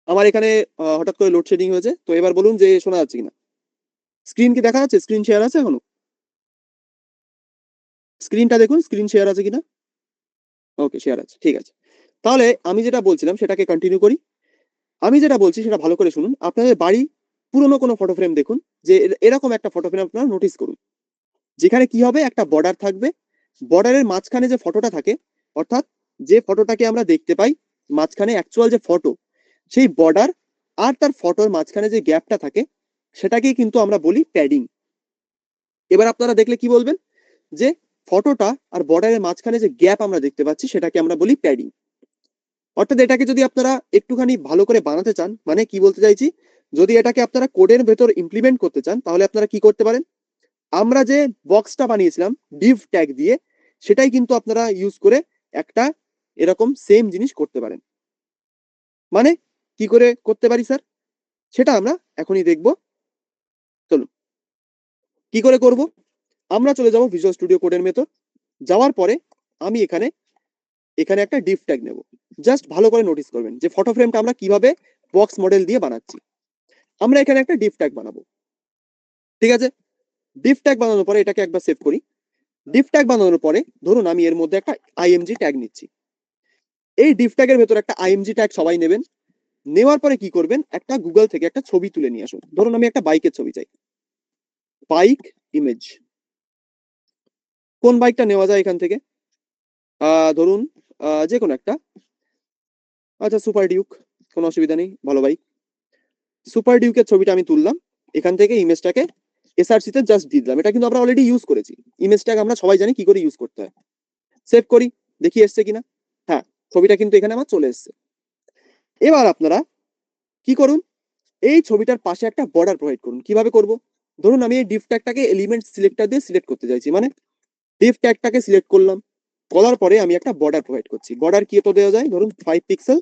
আমার এখানে হঠাৎ করে লোডশেডিং হয়েছে, তো এবার বলুন যে শোনা যাচ্ছে কিনা। স্ক্রিন কি দেখা যাচ্ছে? স্ক্রিন শেয়ার আছে এখনো? স্ক্রিনটা দেখুন, স্ক্রিন শেয়ার আছে কিনা। ওকে, শেয়ার আছে, ঠিক আছে। তাহলে আমি যেটা বলছিলাম সেটাকে কন্টিনিউ করি। আমি যেটা বলছি সেটা ভালো করে শুনুন। আপনাদের বাড়ি পুরনো কোনো ফটো ফ্রেম দেখুন, যে এরকম একটা ফটো ফ্রেম আপনারা নোটিস করুন, যেখানে কি হবে, একটা বর্ডার থাকবে। বর্ডারের মাঝখানে যে ফটোটা থাকে, অর্থাৎ যে ফটোটাকে আমরা দেখতে পাই মাঝখানে অ্যাকচুয়াল যে ফটো, সেই বর্ডার আর তার ফটোর মাঝখানে যে গ্যাপটা থাকে, সেটাকেই কিন্তু আমরা বলি প্যাডিং। এবার আপনারা দেখলে কি বলবেন, যে ফটোটা আর বর্ডারের মাঝখানে যে গ্যাপ আমরা দেখতে পাচ্ছি, সেটাকে আমরা বলি প্যাডিং। অর্থাৎ এটাকে যদি আপনারা একটুখানি ভালো করে বানাতে চান, মানে কি বলতে চাইছি, যদি এটাকে আপনারা কোডের ভেতর ইমপ্লিমেন্ট করতে চান, তাহলে আপনারা কি করতে পারেন, আমরা যে বক্সটা বানিয়েছিলাম div ট্যাগ দিয়ে, সেটাই কিন্তু আপনারা ইউজ করে একটা এরকম সেম জিনিস করতে পারেন। মানে কি করে করতে পারি স্যার, সেটা আমরা এখনই দেখবো। চলুন, কি করে করব। আমরা চলে যাব ভিজুয়াল স্টুডিও কোডের ভেতর। যাওয়ার পরে আমি এখানে এখানে একটা div ট্যাগ নেব। জাস্ট ভালো করে নোটিস করবেন যে ফটো ফ্রেমটা আমরা কিভাবে বক্স মডেল দিয়ে বানাচ্ছি। আমরা এখানে একটা div ট্যাগ বানাবো, ঠিক আছে। div ট্যাগ বানানোর পরে এটাকে একবার সেভ করি। div ট্যাগ বানানোর পরে ধরুন আমি এর মধ্যে একটা img ট্যাগ নিচ্ছি। এই div ট্যাগের ভেতর একটা img ট্যাগ সবাই নেবেন। নেওয়ার পরে কি করবেন, একটা গুগল থেকে একটা ছবি তুলে নিয়ে আসুন। ধরুন আমি একটা বাইকের ছবি চাই, বাইক ইমেজ। কোন বাইকটা নেওয়া যায় এখান থেকে? ধরুন যে কোনো একটা। আচ্ছা, সুপার ডিউক, কোনো অসুবিধা নেই, ভালো বাইক। সুপার ডিউকের ছবিটা আমি তুললাম, এখান থেকে ইমেজটাকে এসআরসি তে জাস্ট দিয়ে দিলাম। এটা কিন্তু আমরা অলরেডি ইউজ করেছি। ইমেজটাকে আমরা সবাই জানি কি করে ইউজ করতে হয়। সেভ করি, দেখি এসছে কিনা। হ্যাঁ, ছবিটা কিন্তু এখানে আমার চলে এসছে। এবার আপনারা কি করুন, এই ছবিটার পাশে একটা বর্ডার প্রোভাইড করুন। কিভাবে করব, ধরুন আমি এই ডিভ ট্যাগটাকে এলিমেন্ট সিলেক্টর দিয়ে সিলেক্ট করতে চাইছি, মানে ডিভ ট্যাগটাকে সিলেক্ট করলাম, করার পরে আমি একটা বর্ডার প্রোভাইড করছি। বর্ডার কি তো দেওয়া যায়, ধরুন 5 পিক্সেল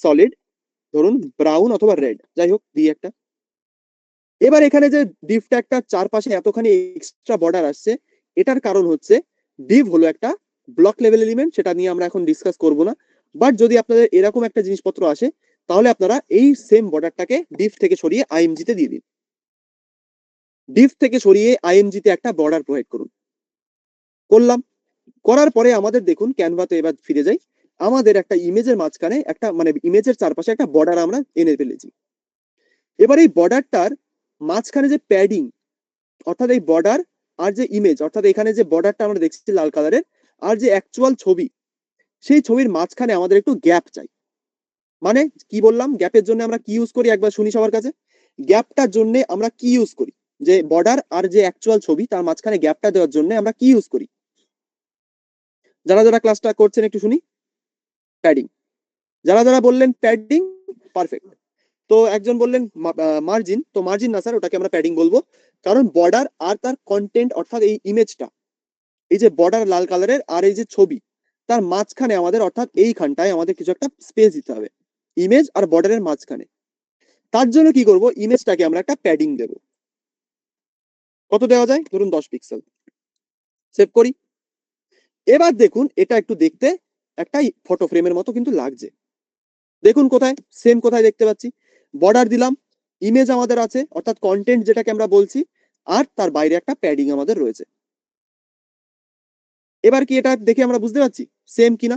সলিড, ধরুন ব্রাউন অথবা রেড, যাই হোক দিই একটা। এবার এখানে যে ডিভ ট্যাগটার চারপাশে এতখানি এক্সট্রা বর্ডার আসছে, এটার কারণ হচ্ছে ডিভ হলো একটা ব্লক লেভেল এলিমেন্ট, সেটা নিয়ে আমরা এখন ডিসকাস করব না। বাট যদি আপনাদের এরকম একটা জিনিসপত্র আসে, তাহলে আপনারা এই সেম বর্ডারটাকে ডিভ থেকে সরিয়ে আইএমজি তে দিয়ে দিন। ডিভ থেকে সরিয়ে আইএমজি তে একটা বর্ডার প্রোভাইড করুন। করলাম, করার পরে আমাদের দেখুন ক্যানভাতে এবার ফিরে যাই, আমাদের একটা ইমেজের মাঝখানে একটা মানে ইমেজের চারপাশে একটা বর্ডার আমরা এনে ফেলেছি। এবার এই বর্ডারটার মাঝখানে যে প্যাডিং, অর্থাৎ এই বর্ডার আর যে ইমেজ, অর্থাৎ এখানে যে বর্ডারটা আমরা দেখছি লাল কালারের, আর যে অ্যাকচুয়াল ছবি, সেই ছবির মাঝখানে আমাদের একটু গ্যাপ চাই। মানে কি বললাম, গ্যাপের জন্য আমরা কি ইউজ করি একবার শুনি সবার কাছে। গ্যাপটার জন্য আমরা কি ইউজ করি, যে বর্ডার আর যে অ্যাকচুয়াল ছবি তার মাঝখানে গ্যাপটা দেওয়ার জন্য আমরা কি ইউজ করি, যারা যারা ক্লাসটা করছেন একটু শুনি। প্যাডিং। যারা যারা বললেন প্যাডিং, পারফেক্ট। তো একজন বললেন মার্জিন, তো মার্জিন না স্যার, ওটাকে আমরা প্যাডিং বলবো। কারণ বর্ডার আর তার কন্টেন্ট, অর্থাৎ এই ইমেজটা, এই যে বর্ডার লাল কালারের আর এই যে ছবি, তার মাঝখানে আমাদের, অর্থাৎ এইখানটায় আমাদের কিছু একটা স্পেস দিতে হবে, ইমেজ আর বর্ডারের মাঝখানে। তার জন্য কি করব, ইমেজটাকে আমরা একটা প্যাডিং দেব। কত দেওয়া যায়, ধরুন 10 পিক্সেল। সেভ করি। এবার দেখুন এটা একটু দেখতে একটা ফটো ফ্রেমের মতো কিন্তু লাগছে। দেখুন কোথায় সেম, কোথায় দেখতে পাচ্ছি, বর্ডার দিলাম, ইমেজ আমাদের আছে, অর্থাৎ কন্টেন্ট যেটাকে আমরা বলছি, আর তার বাইরে একটা প্যাডিং আমাদের রয়েছে। এবার কি এটা দেখে আমরা বুঝতে পারছি সেম কিনা?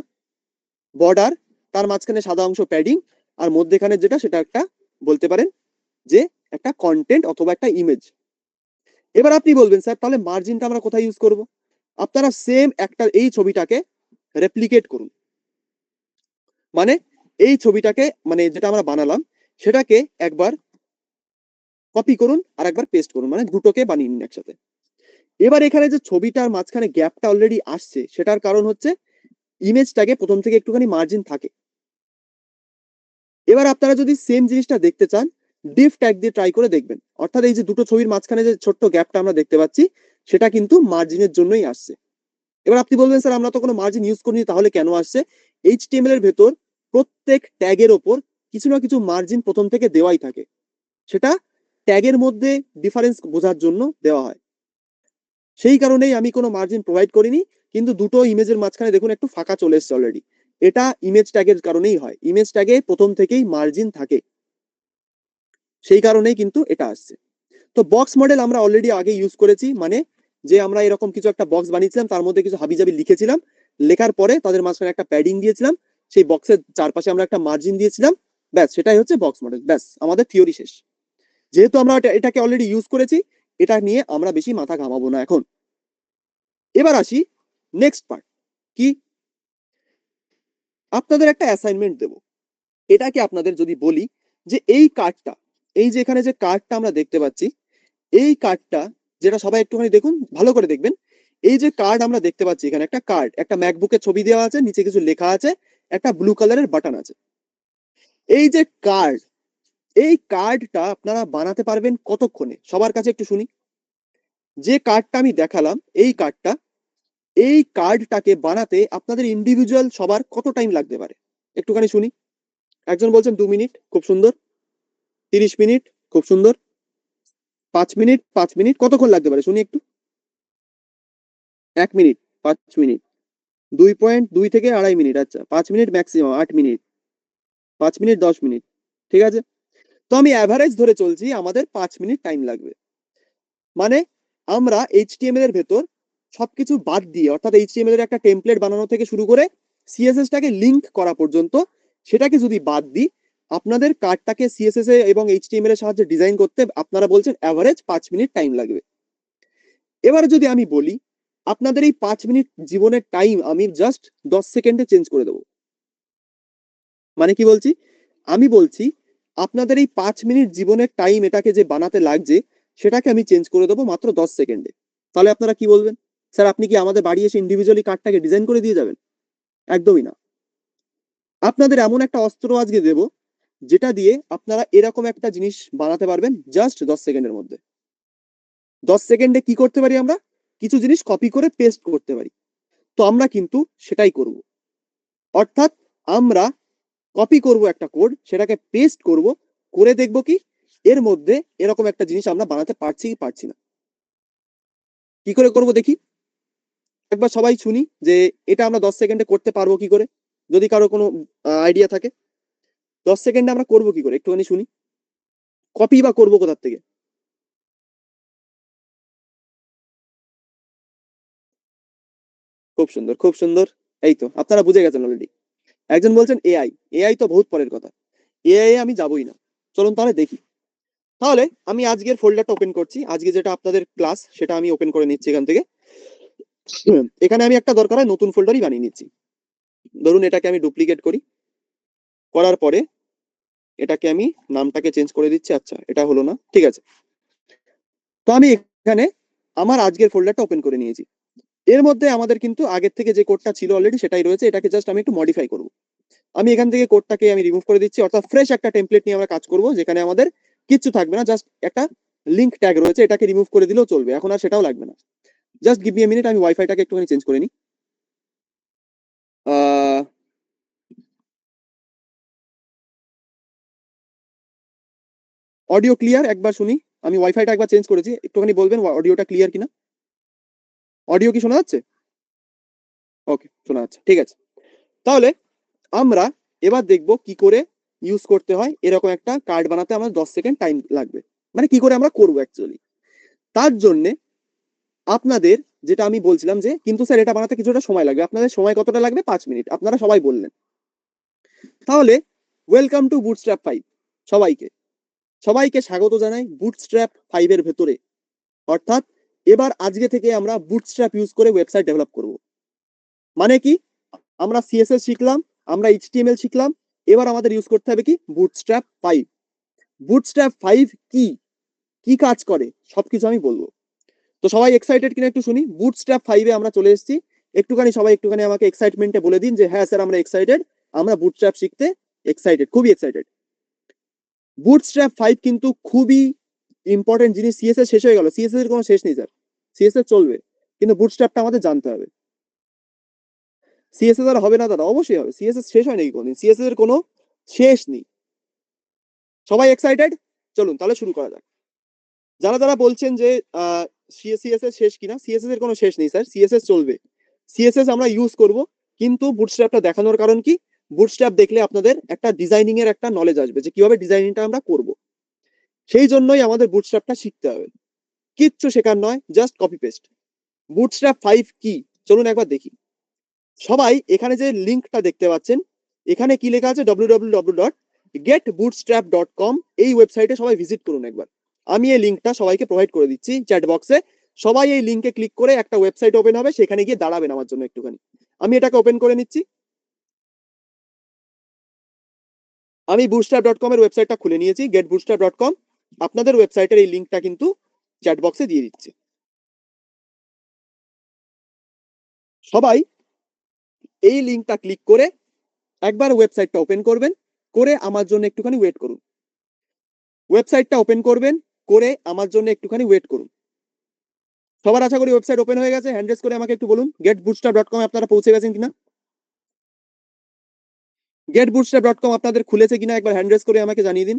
বর্ডার, তার মাঝখানে সাদা অংশ প্যাডিং, আর মধ্যেখানে যেটা সেটা একটা বলতে পারেন যে একটা কন্টেন্ট অথবা একটা ইমেজ। এবার আপনি বলবেন স্যার তাহলে মার্জিনটা আমরা কোথায় ইউজ করব? আপনারা সেম একটা এই ছবিটাকে রেপ্লিকেট করুন, মানে এই ছবিটাকে মানে যেটা আমরা বানালাম সেটাকে একবার কপি করুন আর একবার পেস্ট করুন, মানে দুটোকে বানিয়ে নিন একসাথে। এবার এখানে যে ছবিটার মাঝখানে গ্যাপটা অলরেডি আসছে সেটার কারণ হচ্ছে ইমেজটাকে প্রথম থেকে একটুখানি মার্জিন থাকে। এবার আপনারা যদি সেম জিনিসটা দেখতে চান ডিফ ট্যাগ দিয়ে ট্রাই করে দেখবেন, অর্থাৎ এই যে দুটো ছবির মাঝখানে যে ছোট্ট গ্যাপটা আমরা দেখতে পাচ্ছি সেটা কিন্তু মার্জিনের জন্যই আসছে। এবার আপনি বলবেন স্যার আমরা তো কোনো মার্জিন ইউজ করিনি তাহলে কেন আসছে? এইচটিএমএল এর ভেতর প্রত্যেক ট্যাগের ওপর কিছু না কিছু মার্জিন প্রথম থেকে দেওয়াই থাকে, সেটা ট্যাগের মধ্যে ডিফারেন্স বোঝার জন্য দেওয়া হয়। সেই কারণেই আমি কোনো মার্জিন প্রোভাইড করিনি, কিন্তু দুটো ইমেজের মাঝখানে দেখুন একটু ফাঁকা চলে এসছে অলরেডি। এটা ইমেজ ট্যাগের কারণেই হয়, ইমেজ ট্যাগে প্রথম থেকেই মার্জিন থাকে, সেই কারণেই কিন্তু এটা আসছে। তো বক্স মডেল আমরা অলরেডি আগে ইউজ করেছি, মানে যে আমরা এরকম কিছু একটা বক্স বানিয়েছিলাম তার মধ্যে কিছু হাবিজাবি লিখেছিলাম, লেখার পরে তাদের মাঝখানে একটা প্যাডিং দিয়েছিলাম, সেই বক্সের চারপাশে আমরা একটা মার্জিন দিয়েছিলাম, ব্যাস সেটাই হচ্ছে বক্স মডেল, ব্যাস আমাদের থিওরি শেষ। যেহেতু আমরা এটাকে অলরেডি ইউজ করেছি এটা নিয়ে আমরা বেশি মাথা ঘামাবো না এখন। এবার আসি নেক্সট পার্ট, কি আপনাদের একটা অ্যাসাইনমেন্ট দেব। এটাকে আপনাদের যদি বলি যে এই কার্ডটা, এই যে এখানে যে কার্ডটা আমরা দেখতে পাচ্ছি এই কার্ডটা, যেটা সবাই একটুখানি দেখুন ভালো করে দেখবেন, এই যে কার্ড আমরা দেখতে পাচ্ছি এখানে একটা কার্ড, একটা ম্যাকবুকের ছবি দেওয়া আছে, নিচে কিছু লেখা আছে, একটা ব্লু কালারের বাটন আছে। এই যে কার্ড, এই কার্ডটা আপনারা বানাতে পারবেন কতক্ষণে সবার কাছে একটু শুনি। যে কার্ডটা আমি দেখালাম এই কার্ডটা, এই কার্ডটাকে বানাতে আপনাদের ইন্ডিভিজুয়াল সবার কত টাইম লাগতে পারে একটুখানি শুনি। একজন বলছেন 2 মিনিট, খুব সুন্দর। 30 মিনিট, খুব সুন্দর। 5 মিনিট, 5 মিনিট, কতক্ষণ লাগতে পারে শুনি একটু। 1 মিনিট, 5 মিনিট, 2.2 থেকে 2.5 মিনিট, আচ্ছা 5 minute maximum, 8 minute, 5 minute, 10 minute, ঠিক আছে। তো আমি অ্যাভারেজ ধরে চলছি আমাদের 5 মিনিট টাইম লাগবে। মানে আমরা এইচটিএমএল এর ভেতর সবকিছু বাদ দিয়ে, অর্থাৎ এইচটিএমএল এর একটা টেমপ্লেট বানানো থেকে শুরু করে সিএসএস টাকে লিঙ্ক করা পর্যন্ত, সেটাকে যদি বাদ দিই আপনাদের কার্ডটাকে সিএসএস এ এবং এইচটিএমএল এর সাহায্যে ডিজাইন করতে আপনারা বলছেন অ্যাভারেজ 5 মিনিট টাইম লাগবে। এবারে যদি আমি বলি আপনাদের এই 5 মিনিট জীবনের টাইম আমি জাস্ট 10 সেকেন্ডে চেঞ্জ করে দেবো। মানে কি বলছি? আমি বলছি আপনাদের এই 5 মিনিট জীবনের টাইম এটাকে যে বানাতে লাগছে সেটাকে আমি চেঞ্জ করে দেবো মাত্র 10 সেকেন্ডে। তাহলে আপনারা কি বলবেন? স্যার আপনি কি আমাদের বাড়ি এসে ইন্ডিভিজুয়ালি কার্ডটাকে ডিজাইন করে দিয়ে যাবেন? একদমই না। আপনাদের এমন একটা অস্ত্র আজকে দেব যেটা দিয়ে আপনারা এরকম একটা জিনিস বানাতে পারবেন জাস্ট 10 সেকেন্ডের মধ্যে। 10 সেকেন্ডে কি করতে পারি আমরা? কিছু জিনিস কপি করে পেস্ট করতে পারি। তো আমরা কিন্তু সেটাই করব। অর্থাৎ আমরা কপি করব একটা কোড, সেটাকে পেস্ট করব, করে দেখব কি এর মধ্যে এরকম একটা জিনিস আমরা বানাতে পারছি কি পারছি না। কি করে করব দেখি, একবার সবাই শুনি যে এটা আমরা 10 সেকেন্ডে করতে পারবো কি করে, যদি কারো কোনো আইডিয়া থাকে। 10 সেকেন্ডে আমরা করবো কি করে একটুখানি শুনি, কপি বা করবো কোথার থেকে। খুব সুন্দর, খুব সুন্দর। এই তো আপনারা বুঝে গেছেন অলরেডি। একজন বলছেন এআই, এআই তো বহুত পরের কথা, এআই আমি যাবোই না। চলুন তাহলে দেখি। তাহলে আমি আজকের ফোল্ডারটা ওপেন করছি, আজকে যেটা আপনাদের ক্লাস সেটা আমি ওপেন করে নিচ্ছি এখান থেকে। এখানে আমি একটা দরকার হয় নতুন ফোল্ডারই বানিয়ে নিচ্ছি। ধরুন এটাকে আমি ডুপ্লিকেট করি, করার পরে এটাকে আমি নামটাকে চেঞ্জ করে দিচ্ছি। আচ্ছা এটা হলো না, ঠিক আছে। তো আমি এখানে আমার আজকের ফোল্ডারটা ওপেন করে নিয়েছি। এর মধ্যে আমাদের কিন্তু আগের থেকে যে কোডটা ছিল অলরেডি সেটাই রয়েছে, এটাকে জাস্ট আমি একটু মডিফাই করব। আমি এখান থেকে কোডটাকে আমি রিমুভ করে দিচ্ছি, অর্থাৎ ফ্রেশ একটা টেমপ্লেট নিয়ে আমরা কাজ করব যেখানে আমাদের কিচ্ছু থাকবে না, জাস্ট একটা লিঙ্ক ট্যাগ রয়েছে, এটাকে রিমুভ করে দিলেও চলবে, এখন আর সেটাও লাগবে না। Just give me a minute, আমি ওয়াইফাইটাকে একটুখানি চেঞ্জ করে নিই। অডিও ক্লিয়ার একবার শুনি। আমি ওয়াইফাইটা একবার চেঞ্জ করেছি, একটুখানি বলবেন অডিওটা ক্লিয়ার কিনা। অডিও কি শোনা যাচ্ছে? ওকে শোনা যাচ্ছে, ঠিক আছে। তাহলে আমরা এবার দেখব কি করে ইউজ করতে হয় এরকম একটা কার্ড বানাতে আমার 10 সেকেন্ড টাইম লাগবে, মানে কি করে আমরা করবো অ্যাকচুয়ালি। তার জন্য আপনাদের যেটা আমি বলছিলাম যে কিন্তু স্যার এটা বানাতে কিছুটা সময় লাগবে, আপনাদের সময় কতটা লাগবে? 5 মিনিট, আপনারা সবাই বললেন। তাহলে ওয়েলকাম টু বুটস্ট্র্যাপ 5, সবাইকে সবাইকে স্বাগত জানাই বুটস্ট্র্যাপ 5 এর ভেতরে, অর্থাৎ এবার আজকে থেকে আমরা বুটস্ট্র্যাপ ইউজ করে ওয়েবসাইট ডেভেলপ করব। মানে কি, আমরা সিএসএস শিখলাম, আমরা এইচটিএমএল শিখলাম, এবার আমাদের ইউজ করতে হবে কি বুটস্ট্র্যাপ 5। বুটস্ট্র্যাপ 5 কি কি কাজ করে সবকিছু আমি বলবো। তো সবাই এক্সাইটেড কিনা একটু শুনি। বুটস্ট্র্যাপ 5 এ আমরা চলে এসেছি। সবাই একটুখানি আমাকে এক্সাইটমেন্টে বলে দিন যে হ্যাঁ স্যার আমরা এক্সাইটেড, আমরা বুটস্ট্র্যাপ শিখতে এক্সাইটেড, খুবই এক্সাইটেড। বুটস্ট্র্যাপ 5 কিন্তু খুবই ইম্পর্টেন্ট জিনিস। সিএসএস শেষ হয়ে গেল, সিএসএস এর কোনো শেষ নেই স্যার, সিএসএস চলবে, কিন্তু বুটস্ট্র্যাপটা আমাদের জানতে হবে। সিএসএস আর হবে না দাদা? অবশ্যই হবে। সিএসএস শেষ হয় নাকি কোনদিন? সিএসএস এর কোনো শেষ নেই। সবাই এক্সাইটেড? চলুন তাহলে শুরু করা যাক। যারা যারা বলছেন যে সিএসএস শেষ কিনা, সিএসএস এর কোনো শেষ নেই স্যার, সিএসএস চলবে, সিএসএস আমরা ইউজ করব। কিন্তু বুটস্ট্র্যাপটা দেখানোর কারণ কি, বুটস্ট্র্যাপ দেখলে আপনাদের একটা ডিজাইনিং এর একটা নলেজ আসবে যে কিভাবে ডিজাইনিংটা আমরা করব। সেই জন্যই আমাদের বুটস্ট্র্যাপটা শিখতে হবে। কিচ্ছু শেখার নয়, জাস্ট কপি পেস্ট। বুটস্ট্র্যাপ 5 কি চলুন একবার দেখি। সবাই এখানে যে লিঙ্কটা দেখতে পাচ্ছেন, এখানে কি লেখা আছে www.getbootstrap.com। এই ওয়েবসাইটে সবাই ভিজিট করুন একবার। আমি এই লিঙ্কটা সবাইকে প্রোভাইড করে দিচ্ছি চ্যাট বক্সে। সবাই এই লিঙ্কে ক্লিক করে একটা ওয়েবসাইট ওপেন হবে, সেখানে গিয়ে দাঁড়াবেন আমার জন্য একটুখানি। আমি এটাকে ওপেন করে নিচ্ছি। আমি bootstrap.com এর ওয়েবসাইটটা খুলে নিয়েছি, getbootstrap.com। আপনাদের ওয়েবসাইটের এই লিঙ্কটা কিন্তু চ্যাট বক্সে দিয়ে দিচ্ছি। সবাই এই লিঙ্কটা ক্লিক করে একবার ওয়েবসাইটটা ওপেন করবেন, করে আমার জন্য একটুখানি ওয়েট করুন। ওয়েবসাইটটা ওপেন করবেন, করে আমার জন্য একটুখানি ওয়েট করুন। সবার আশা করি ওয়েবসাইট ওপেন হয়ে গেছে। হ্যান্ড রেজ করে আমাকে একটু বলুন getbootstrap.com আপনারা পৌঁছে গেছেন কিনা। getbootstrap.com আপনাদের খুলেছে কিনা একবার হ্যান্ড রেজ করে আমাকে জানিয়ে দিন।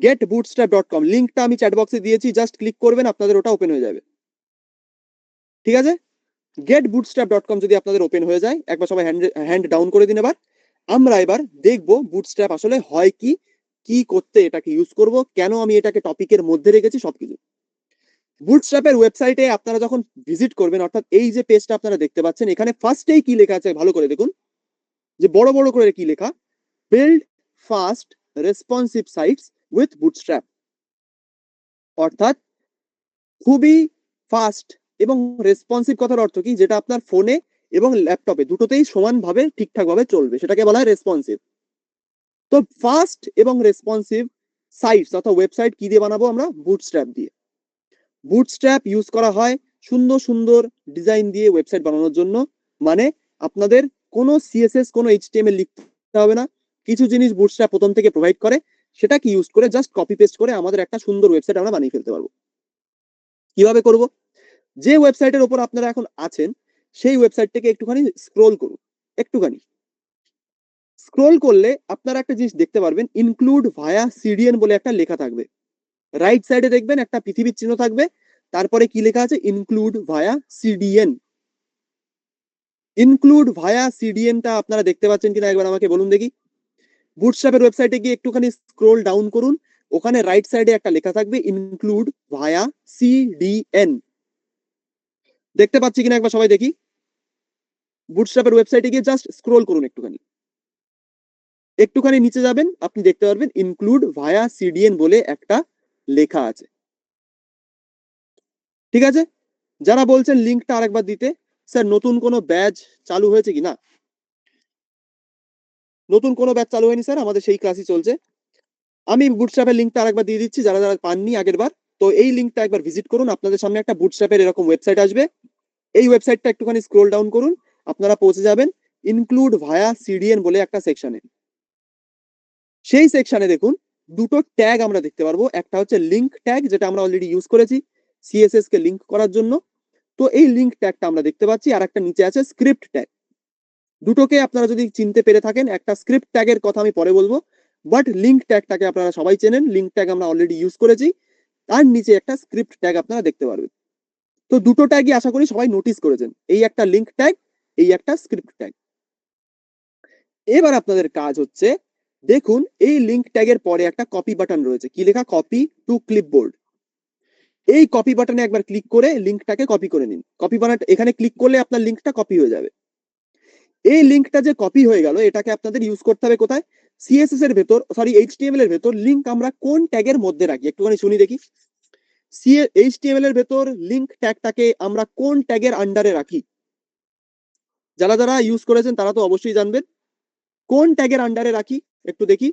getbootstrap.com লিঙ্কটা আমি চ্যাট বক্সে দিয়েছি, জাস্ট ক্লিক করবেন, আপনাদের ওটা ওপেন হয়ে যাবে। ঠিক আছে, getbootstrap.com যদি আপনাদের ওপেন হয়ে যায়, একবার সবাই হ্যান্ড ডাউন করে দিন। এবার আমরা দেখবো বুটস্ট্র্যাপ আসলে হয় কি, কি করতে এটাকে ইউজ করব, কেন আমি এটাকে টপিকের মধ্যে রেখেছি, সবকিছু। বুটস্ট্র্যাপের ওয়েবসাইটে আপনারা যখন ভিজিট করবেন, অর্থাৎ এই যে পেজটা আপনারা দেখতে পাচ্ছেন, এখানে ফার্স্টেই কি লেখা আছে ভালো করে দেখুন, যে বড় বড় করে কি লেখা, build fast responsive sites with bootstrap. অর্থাৎ খুবই ফাস্ট এবং রেসপন্সিভ কথার অর্থ কি, যেটা আপনার ফোনে এবং ল্যাপটপে দুটোতেই সমানভাবে ঠিকঠাক ভাবে চলবে, সেটাকে বলা হয় রেসপন্সিভ। তো ফাস্ট এবং রেসপন্সিভ সাইটস অর্থাৎ ওয়েবসাইট কি দিয়ে বানাবো আমরা? বুটস্ট্র্যাপ দিয়ে। বুটস্ট্র্যাপ ইউজ করা হয় সুন্দর সুন্দর ডিজাইন দিয়ে ওয়েবসাইট বানানোর জন্য। মানে আপনাদের কোনো সিএসএস, কোনো এইচটিএমএল লিখতে হবে না। কিছু জিনিস বুটস্ট্র্যাপ প্রথম থেকে প্রোভাইড করে, সেটাকে ইউজ করে জাস্ট কপি পেস্ট করে আমাদের একটা সুন্দর ওয়েবসাইট আমরা বানিয়ে ফেলতে পারবো। কিভাবে করব? যে ওয়েবসাইটের উপর আপনারা এখন আছেন, সেই ওয়েবসাইটটাকে একটুখানি স্ক্রোল করুন। একটুখানি স্ক্রোল করলে আপনারা একটা জিনিস দেখতে পারবেন, ইনক্লুড ভায়া সিডিএন বলে একটা লেখা থাকবে। রাইট সাইডে দেখবেন একটা পৃথিবীর চিহ্ন থাকবে, তারপরে কি লেখা আছে? ইনক্লুড ভায়া সিডিএন। ইনক্লুড ভায়া সিডিএনটা আপনারা দেখতে পাচ্ছেন কিনা একবার আমাকে বলুন দেখি। বুটস্ট্র্যাপের ওয়েবসাইটে গিয়ে একটুখানি স্ক্রোল ডাউন করুন, ওখানে রাইট সাইডে একটা লেখা থাকবে ইনক্লুড ভায়া সিডিএন। দেখতে পাচ্ছি কিনা একবার সবাই দেখি। বুটস্ট্র্যাপের ওয়েবসাইটে গিয়ে জাস্ট স্ক্রোল করুন একটুখানি, একটুখানি নিচে যাবেন, আপনি দেখতে পারবেন ইনক্লুড ভায়া সিডিএন বলে একটা লেখা আছে। ঠিক আছে, যারা বলছেন লিঙ্কটা আরেকবার দিতে, স্যার নতুন কোনো ব্যাচ চালু হয়েছে কি না? নতুন কোনো ব্যাচ চালু হয়নি স্যার, আমাদের সেই ক্লাসই চলছে। আমি বুটস্ট্র্যাপের লিঙ্কটা আরেকবার দিয়ে দিচ্ছি, যারা যারা পাননি আগের বার। তো এই লিঙ্কটা একবার ভিজিট করুন, আপনাদের সামনে একটা বুটস্ট্র্যাপের এরকম ওয়েবসাইট আসবে। এই ওয়েবসাইটটা একটুখানি স্ক্রোল ডাউন করুন, আপনারা পৌঁছে যাবেন ইনক্লুড ভায়া সিডিএন বলে একটা সেকশনে। সেই সেকশনে দেখুন দুটো ট্যাগ আমরা দেখতে পারবো, একটা হচ্ছে লিঙ্ক ট্যাগ, যেটা আমরা অলরেডি ইউজ করেছি সিএসএস কে লিঙ্ক করার জন্য। তো এই লিঙ্ক ট্যাগটা আমরা দেখতে পাচ্ছি, আর একটা নিচে আছে স্ক্রিপ্ট ট্যাগ। দুটোকে আপনারা যদি চিনতে পেরে থাকেন, একটা স্ক্রিপ্ট ট্যাগের কথা আমি পরে বলবো, বাট লিঙ্ক ট্যাগটাকে আপনারা সবাই চেনেন, লিঙ্ক ট্যাগ আমরা অলরেডি ইউজ করেছি। তার নিচে একটা স্ক্রিপ্ট ট্যাগ আপনারা দেখতে পারবেন। তো দুটো ট্যাগই আশা করি সবাই নোটিস করেছেন, এই একটা লিঙ্ক ট্যাগ, এই একটা স্ক্রিপ্ট ট্যাগ। এবার আপনাদের কাজ হচ্ছে, দেখুন এই লিঙ্ক ট্যাগের পরে একটা কপি বাটন রয়েছে, কি লেখা? Copy to clipboard. এই কপি বাটনে একবার ক্লিক করে লিঙ্কটাকে কপি করে নিন। কপি বাটন এখানে ক্লিক করলে আপনার লিঙ্কটা কপি হয়ে যাবে। এই লিঙ্কটা যে কপি হয়ে গেল, এটাকে আপনাদের ইউজ করতে হবে কোথায়? সিএসএস এর ভেতর সরি এইচটিএমএল এর ভেতর লিংক আমরা কোন ট্যাগের মধ্যে রাখি একটুখানি শুনি দেখি। এইচটিএমএল এর ভেতর লিংক ট্যাগটাকে আমরা কোন ট্যাগের আন্ডারে রাখি? যারা যারা ইউজ করেছেন তারা তো অবশ্যই জানবেন। কোন ট্যাগের আন্ডারে রাখি একটু দেখি,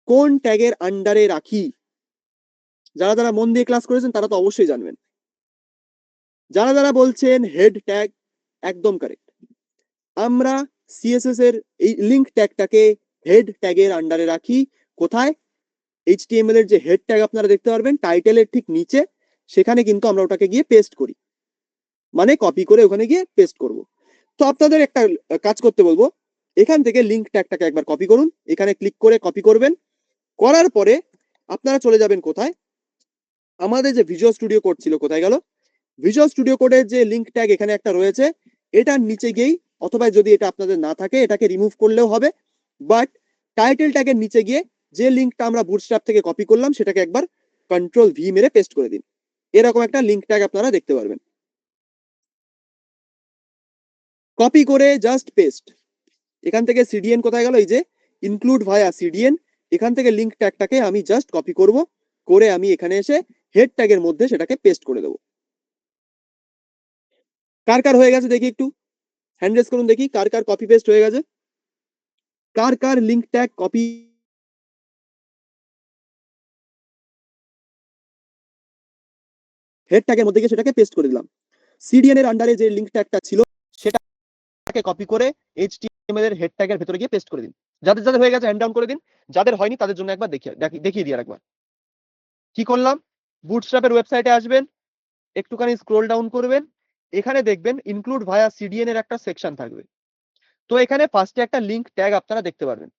কোন ট্যাগের আন্ডারে রাখি? যারা যারা মন দিয়ে ক্লাস করেছেন তারা তো অবশ্যই জানবেন। যারা যারা বলছেন হেড ট্যাগ, একদম কারেক্ট। আমরা সিএসএস এর এই লিংক ট্যাগটাকে হেড ট্যাগের আন্ডারে রাখি। কোথায়? এইচটিএমএল এর যে হেড ট্যাগ আপনারা দেখতে পারবেন টাইটেলের ঠিক নিচে, সেখানে কিন্তু আমরা ওটাকে গিয়ে পেস্ট করি, মানে কপি করে ওখানে গিয়ে পেস্ট করব। তো আপনাদের একটা কাজ করতে বলবো, এখান থেকে লিংক ট্যাগটাকে একবার কপি করুন, এখানে ক্লিক করে কপি করবেন। করার পরে আপনারা চলে যাবেন কোথায়? আমাদের যে ভিজুয়াল স্টুডিও কোড ছিল কোথায় গেল? ভিজুয়াল স্টুডিও কোডের যে লিংক ট্যাগ এখানে একটা রয়েছে, এটার নিচে গিয়েই, অথবা যদি এটা আপনাদের না থাকে এটাকে রিমুভ করলেও হবে, বাট টাইটেল ট্যাগের নিচে গিয়ে যে লিংকটা আমরা বুটস্ট্র্যাপ থেকে কপি করলাম সেটাকে একবার কন্ট্রোল ভি মেরে পেস্ট করে দিন। এরকম একটা লিংক ট্যাগ আপনারা দেখতে পারবেন। কপি করে জাস্ট পেস্ট। এখান থেকে সিডিএন কোথায় গেল? এই যে ইনক্লুড ভায়া সিডিএন, এখান থেকে লিংক ট্যাগটাকে আমি জাস্ট কপি করব, করে আমি এখানে এসে হেড ট্যাগের মধ্যে সেটাকে পেস্ট করে দেবো। কার কার হয়ে গেছে দেখি একটু হ্যান্ড রেজ করুন দেখি, কার কার কপি পেস্ট হয়ে গেছে, কার কার লিংক ট্যাগ কপি হেড ট্যাগের মধ্যে গিয়ে সেটাকে পেস্ট করে দিলাম। সিডিএন এর আন্ডারে যে লিংক ট্যাগটা ছিল সেটাকে কপি করে এইচটিএমএল এর হেড ট্যাগের ভেতরে গিয়ে পেস্ট করে দিন। যাদের যাদের হয়ে গেছে হ্যান্ড ডাউন করে দিন, যাদের হয়নি তাদের জন্য একবার দেখিয়ে দিয়ে একবার কি করলাম। বুটস্ট্র্যাপের ওয়েবসাইটে আসবেন, একটুখানি স্ক্রোল ডাউন করবেন, এখানে দেখবেন ইনক্লুড ভায়া সিডিএন এর একটা সেকশন থাকবে। তো এখানে ফার্স্টে একটা লিংক ট্যাগ আপনারা দেখতে পারবেন,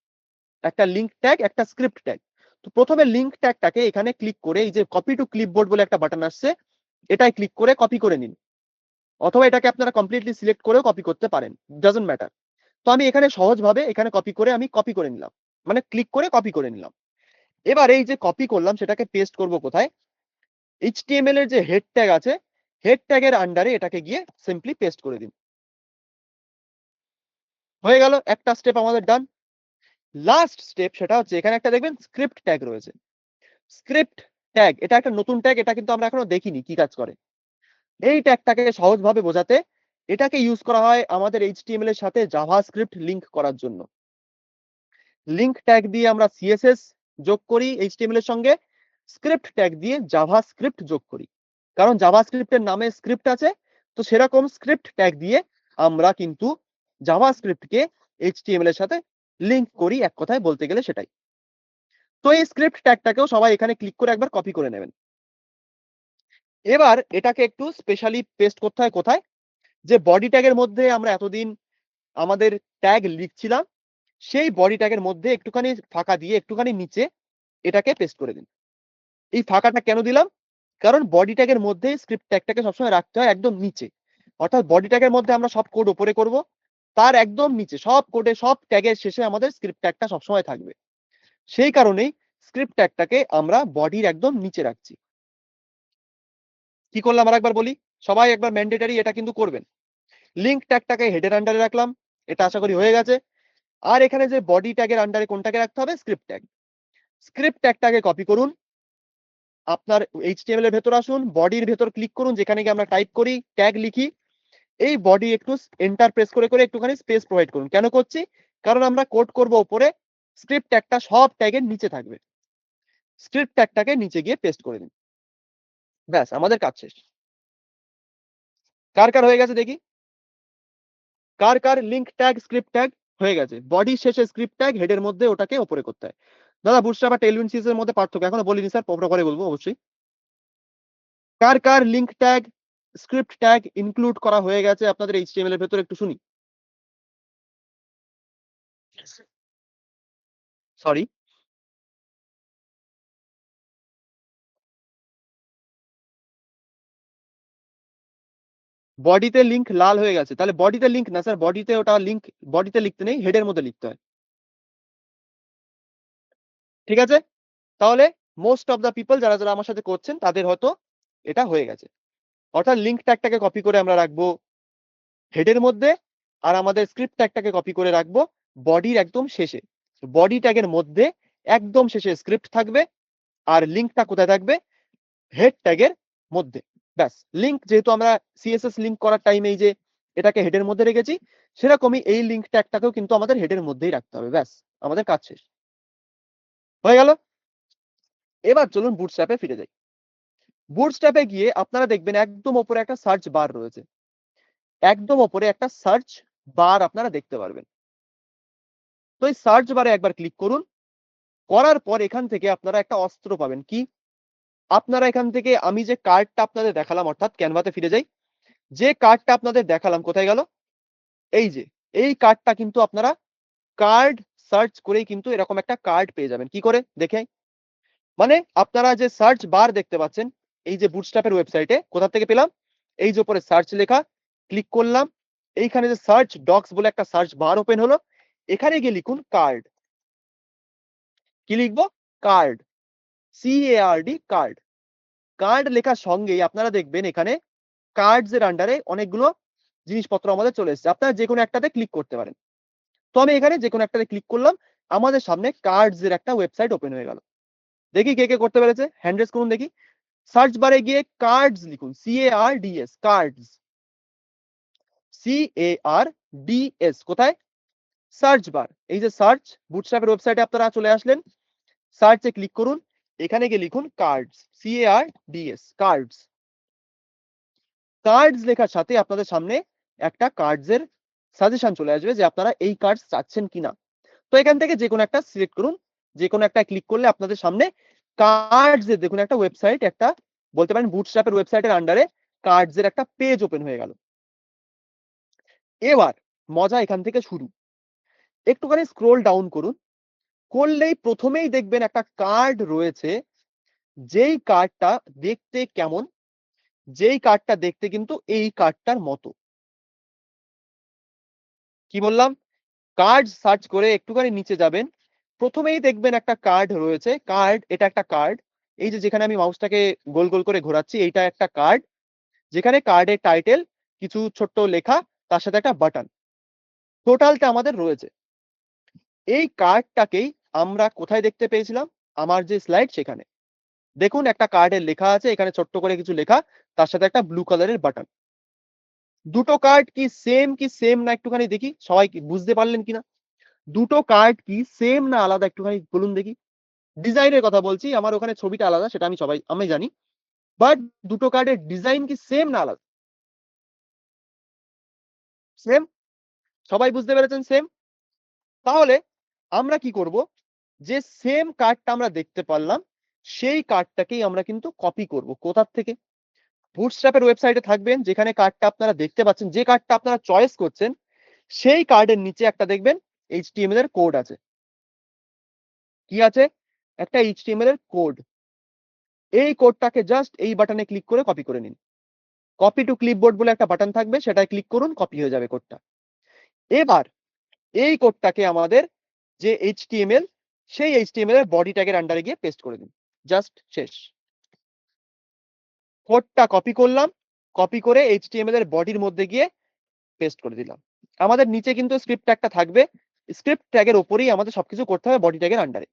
একটা লিংক ট্যাগ, একটা স্ক্রিপ্ট ট্যাগ। তো প্রথমে লিংক ট্যাগটাকে এখানে ক্লিক করে এই যে কপি টু ক্লিপবোর্ড বলে একটা বাটন আসছে, এটাই ক্লিক করে কপি করে নিন, অথবা এটাকে আপনারা কমপ্লিটলি সিলেক্ট করেও কপি করতে পারেন, ডাজন্ট ম্যাটার। তো আমি এখানে সহজভাবে এখানে কপি করে আমি কপি করে নিলাম, মানে ক্লিক করে কপি করে নিলাম। এবার এই যে কপি করলাম সেটাকে পেস্ট করব কোথায়? এইচটিএমএল এর যে হেড ট্যাগ আছে, হেড ট্যাগের আন্ডারে এটাকে গিয়ে সিম্পলি পেস্ট করে দিন। হয়ে গেল, একটা স্টেপ আমাদের ডান। লাস্ট স্টেপ সেটা হচ্ছে এখানে একটা দেখবেন স্ক্রিপ্ট ট্যাগ রয়েছে। স্ক্রিপ্ট ট্যাগ এটা একটা নতুন ট্যাগ, এটা কিন্তু আমরা এখনো দেখিনি কি কাজ করে। এই ট্যাগটাকে সহজভাবে বোঝাতে, এটাকে ইউজ করা হয় আমাদের এইচটিএমএল এর সাথে জাভাস্ক্রিপ্ট লিংক করার জন্য। লিংক ট্যাগ দিয়ে আমরা সিএসএস যোগ করি এইচটিএমএল এর সঙ্গে, স্ক্রিপ্ট ট্যাগ দিয়ে জাভাস্ক্রিপ্ট যোগ করি। কারণ জাভাস্ক্রিপ্টের নামে স্ক্রিপ্ট আছে, তো সেরকম স্ক্রিপ্ট ট্যাগ দিয়ে আমরা কিন্তু জাভাস্ক্রিপ্টকে এইচটিএমএল এর সাথে লিংক করি, এক কথায় বলতে গেলে সেটাই। তো এই স্ক্রিপ্ট ট্যাগটাকেও সবাই এখানে ক্লিক করে একবার কপি করে নেবেন। এবার এটাকে একটু স্পেশালি পেস্ট করতে হয় কোথায়? যে বডি ট্যাগের মধ্যে আমরা এতদিন আমাদের ট্যাগ লিখছিলাম, সেই বডি ট্যাগের মধ্যে একটুখানি ফাঁকা দিয়ে একটুখানি নিচে এটাকে পেস্ট করে দিন। এই ফাঁকাটা কেন দিলাম? কারণ বডি ট্যাগের মধ্যে স্ক্রিপ্ট ট্যাগটাকে সবসময় রাখতে হয় একদম নিচে। অর্থাৎ বডি ট্যাগের মধ্যে আমরা সব কোড উপরে করব, তার একদম নিচে সব কোডে সব ট্যাগের শেষে আমাদের স্ক্রিপ্ট ট্যাগটা সবসময় থাকবে। সেই কারণেই স্ক্রিপ্ট ট্যাগটাকে আমরা বডির একদম নিচে রাখছি। কি করলাম আরেকবার বলি, সবাই একবার ম্যান্ডেটরি এটা কিন্তু করবেন। লিংক ট্যাগটাকে হেডের আন্ডারে রাখলাম, এটা আশা করি হয়ে গেছে। আর এখানে যে বডি ট্যাগের আন্ডারে কোনটাকে রাখতে হবে? Script tag. স্ক্রিপ্ট ট্যাগটাকে কপি করুন, আপনার এইচটিএমএল এর ভেতর আসুন, বডির ভেতর ক্লিক করুন, যেখানে গিয়ে আমরা টাইপ করি, ট্যাগ লিখি। এই বডি একটু এন্টার প্রেস করে করে একটুখানি স্পেস প্রোভাইড করুন। কেন করছি? কারণ আমরা কোড করব উপরে, স্ক্রিপ্ট ট্যাগটা সব ট্যাগের নিচে থাকবে। স্ক্রিপ্ট ট্যাগটাকে নিচে গিয়ে পেস্ট করে দিন। ব্যাস আমাদের কাজ শেষ। কার কার হয়ে গেছে দেখি? কার কার লিংক ট্যাগ স্ক্রিপ্ট ট্যাগ হয়ে গেছে? বডির শেষে স্ক্রিপ্ট ট্যাগ, হেডের মধ্যে ওটাকে উপরে করতে হয়। দাদা বুটস্ট্র্যাপ আর টেইলউইন্ড সিরিজ এর মধ্যে পার্থক্য এখনো বলিনি স্যার, পরে বলবো অবশ্যই। কার কার link tag script tag include করা হয়ে গেছে আপনাদের এইচটিএমএল এর ভেতর একটু শুনি। সরি, বডিতে লিংক লাল হয়ে গেছে, তাহলে বডিতে লিংক না স্যার, বডিতে ওটা লিংক বডিতে লিখতে নেই, হেডের মধ্যে লিখতে হয়। ঠিক আছে, তাহলে মোস্ট অফ দা পিপল যারা যারা আমার সাথে করছেন তাদের হয়তো এটা হয়ে গেছে। অর্থাৎ লিংক ট্যাগটাকে কপি করে আমরা রাখবো হেডের মধ্যে, আর আমাদের স্ক্রিপ্ট ট্যাগটাকে কপি করে রাখবো বডির একদম শেষে। বডি ট্যাগের মধ্যে একদম শেষে স্ক্রিপ্ট থাকবে, আর লিঙ্কটা কোথায় থাকবে? হেড ট্যাগের মধ্যে। ব্যাস, লিঙ্ক যেহেতু আমরা সিএসএস লিঙ্ক করার টাইমে এই যে এটাকে হেডের মধ্যে রেখেছি, সেরকমই এই লিঙ্ক ট্যাগটাকেও কিন্তু আমাদের হেডের মধ্যেই রাখতে হবে। ব্যাস, আমাদের কাজ শেষ। হয়ে গেল? এবার চলুন বুটস্ট্র্যাপে ফিরে যাই। বুটস্ট্র্যাপে গিয়ে আপনারা দেখবেন একদম উপরে একটা সার্চ বার রয়েছে। একদম উপরে একটা সার্চ বার আপনারা দেখতে পারবেন। তো এই সার্চ বারে একবার ক্লিক করুন। করার পর এখান থেকে আপনারা একটা অস্ত্র পাবেন। কি? আপনারা এখান থেকে আমি যে কার্ডটা আপনাদের দেখালাম, অর্থাৎ ক্যানভাতে ফিরে যাই। যে কার্ডটা আপনাদের দেখালাম কোথায় গেল? এই যে, এই কার্ডটা কিন্তু আপনারা কার্ড সার্চ করেই কিন্তু এরকম একটা কার্ড পেয়ে যাবেন। কি করে? দেখে মানে আপনারা যে সার্চ বার দেখতে পাচ্ছেন, এই যে বুটস্ট্র্যাপের ওয়েবসাইটে কোথা থেকে পেলাম? এই যে উপরে সার্চ লেখা, ক্লিক করলাম। এইখানে যে সার্চ ডক্স বলে একটা সার্চ বার ওপেন হলো। এখানে গিয়ে লিখুন কার্ড। কি লিখবো? কার্ড। CARD card. কার্ড লেখার সঙ্গেই আপনারা দেখবেন এখানে কার্ডস এর আন্ডারে অনেকগুলো জিনিসপত্র আমাদের চলে এসেছে। আপনারা যেকোনো একটাতে ক্লিক করতে পারেন। তো আমি এখানে যেকোনো একটাতে ক্লিক করলাম। আমাদের সামনে কার্ডস এর একটা ওয়েবসাইট ওপেন হয়ে গেল। দেখি কে করতে পেরেছে? হ্যান্ড রেজ করুন দেখি। সার্চ বারে গিয়ে কার্ডস লিখুন। CARDS cards. CARDS কোথায়? Search bar. এই যে সার্চ, বুটস্ট্র্যাপের ওয়েবসাইটে আপনারা চলে আসলেন। সার্চে ক্লিক করুন। এখানে গিয়ে লিখুন কার্ডস। CARDS cards. কার্ডস লেখার সাথে আপনাদের সামনে একটা কার্ডস এর সাজেশন চলে আসবে যে আপনারা এই কার্ডস চাচ্ছেন কিনা। তো এখান থেকে যেকোনো একটা সিলেক্ট করুন। যেকোনো একটা ক্লিক করলে আপনাদের সামনে কার্ডস এর দেখুন একটা ওয়েবসাইট, একটা বলতে পারেন বুটস্ট্র্যাপের ওয়েবসাইটের আন্ডারে কার্ডস এর একটা পেজ ওপেন হয়ে গেল। এবার মজা এখান থেকে শুরু। একটুখানি স্ক্রল ডাউন করুন। করলেই প্রথমেই দেখবেন একটা কার্ড রয়েছে। যেই কার্ডটা দেখতে কেমন? যেই কার্ডটা দেখতে কিন্তু এই কার্ডটার মতো। কি বললাম? কার্ড সার্চ করে একটুখানি নিচে যাবেন। প্রথমেই দেখবেন একটা কার্ড রয়েছে। কার্ড, এটা একটা কার্ড। এই যে যেখানে আমি মাউসটাকে গোল করে ঘোরাচ্ছি, এইটা একটা কার্ড। যেখানে কার্ডের টাইটেল, কিছু ছোট্ট লেখা, তার সাথে একটা বাটন। টোটালটা আমাদের রয়েছে। এই কার্ডটাকেই আমরা কোথায় দেখতে পেয়েছিলাম? আমার যে স্লাইড সেখানে। দেখুন একটা কার্ডের লেখা আছে, এখানে ছোট্ট করে কিছু লেখা, তার সাথে একটা ব্লু কালারের বাটন। দুটো কার্ড কি সেম না একটুখানি দেখি? সবাই কি বুঝতে পারলেন কিনা? দুটো কার্ড কি সেম না আলাদা একটুখানি বলুন দেখি? ডিজাইনের কথা বলছি। আমার ওখানে ছবিটা আলাদা, সেটা আমি জানি। বাট দুটো কার্ডের ডিজাইন কি সেম না আলাদা? সেম? সবাই বুঝতে পেরেছেন সেম? তাহলে আমরা কি করব? যে সেম কার্ডটা আমরা দেখতে পারলাম, সেই কার্ডটাকেই আমরা কিন্তু কপি করব। কোথার থেকে? বুটস্ট্র্যাপের ওয়েবসাইটে থাকবেন, যেখানে কার্ডটা আপনারা দেখতে পাচ্ছেন, যে কার্ডটা আপনারা চয়েস করছেন, সেই কার্ডের নিচে একটা দেখবেন HTML এর কোড আছে। কি আছে? একটা HTML এর কোড। এই কোডটাকে জাস্ট এই বাটনে ক্লিক করে কপি করে নিন। কপি টু ক্লিপবোর্ড বলে একটা বাটন থাকবে, সেটায় ক্লিক করুন, কপি হয়ে যাবে কোডটা। এবার এই কোডটাকে আমাদের যে HTML, সেই HTML এর বডি ট্যাগের আন্ডারে গিয়ে পেস্ট করে দিন। জাস্ট শেষ। কোডটা কপি করলাম, কপি করে HTML এর বডির মধ্যে গিয়ে পেস্ট করে দিলাম। আমাদের নিচে কিন্তু স্ক্রিপ্ট ট্যাগটা থাকবে। স্ক্রিপ্ট ট্যাগের উপরেই আমাদের সবকিছু করতে হবে বডি ট্যাগের আন্ডারে।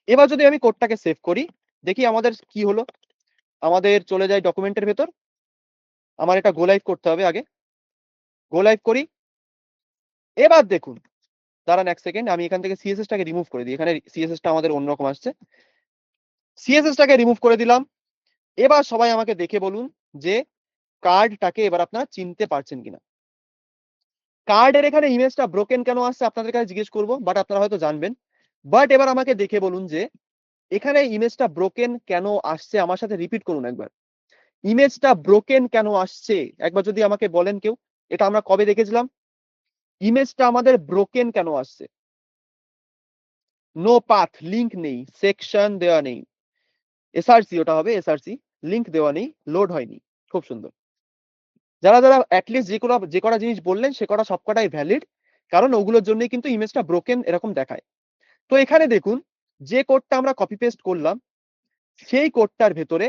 এবার যদি আমি কোডটাকে সেভ করি, দেখি আমাদের কি হলো? আমাদের চলে যায় ডকুমেন্টের ভেতর। আমার এটা গো লাইভ করতে হবে আগে। গো লাইভ করি। এবার দেখুন, দাঁড়ান ১ সেকেন্ড, আমি এখান থেকে CSS টাকে রিমুভ করে দিই। এখানে CSS টা আমাদের অন্যরকম আসছে। CSS টাকে রিমুভ করে দিলাম। এবার সবাই আমাকে দেখে বলুন যে কার্ডটাকে এবার আপনারা চিনতে পারছেন কিনা? কার্ডের এখানে ইমেজটা ব্রোকেন কেন আসছে আপনাদের কাছে জিজ্ঞেস করব, বাট আপনারা হয়তো জানবেন। বাট এবার আমাকে দেখে বলুন যে এখানে ইমেজটা ব্রোকেন কেন আসছে? আমার সাথে রিপিট করুন একবার। ইমেজটা ব্রোকেন কেন আসছে? একবার যদি আমাকে বলেন কেউ। এটা আমরা কবে দেখেছিলাম? ইমেজটা আমাদের ব্রোকেন কেন আসছে? নো পাথ, লিংক নেই, সেকশন দেওয়া নেই। SRC ওটা হবে SRC, লিংক দেওয়া নেই, লোড হয়নি। খুব সুন্দর। যারা এট লিস্ট যে কটা জিনিস বললেন সে কটা সবকটাই ভ্যালিড। কারণ ওগুলোর জন্যই কিন্তু ইমেজটা ব্রোকেন এরকম দেখায়। তো এখানে দেখুন, যে কোডটা আমরা কপি পেস্ট করলাম, সেই কোডটার ভেতরে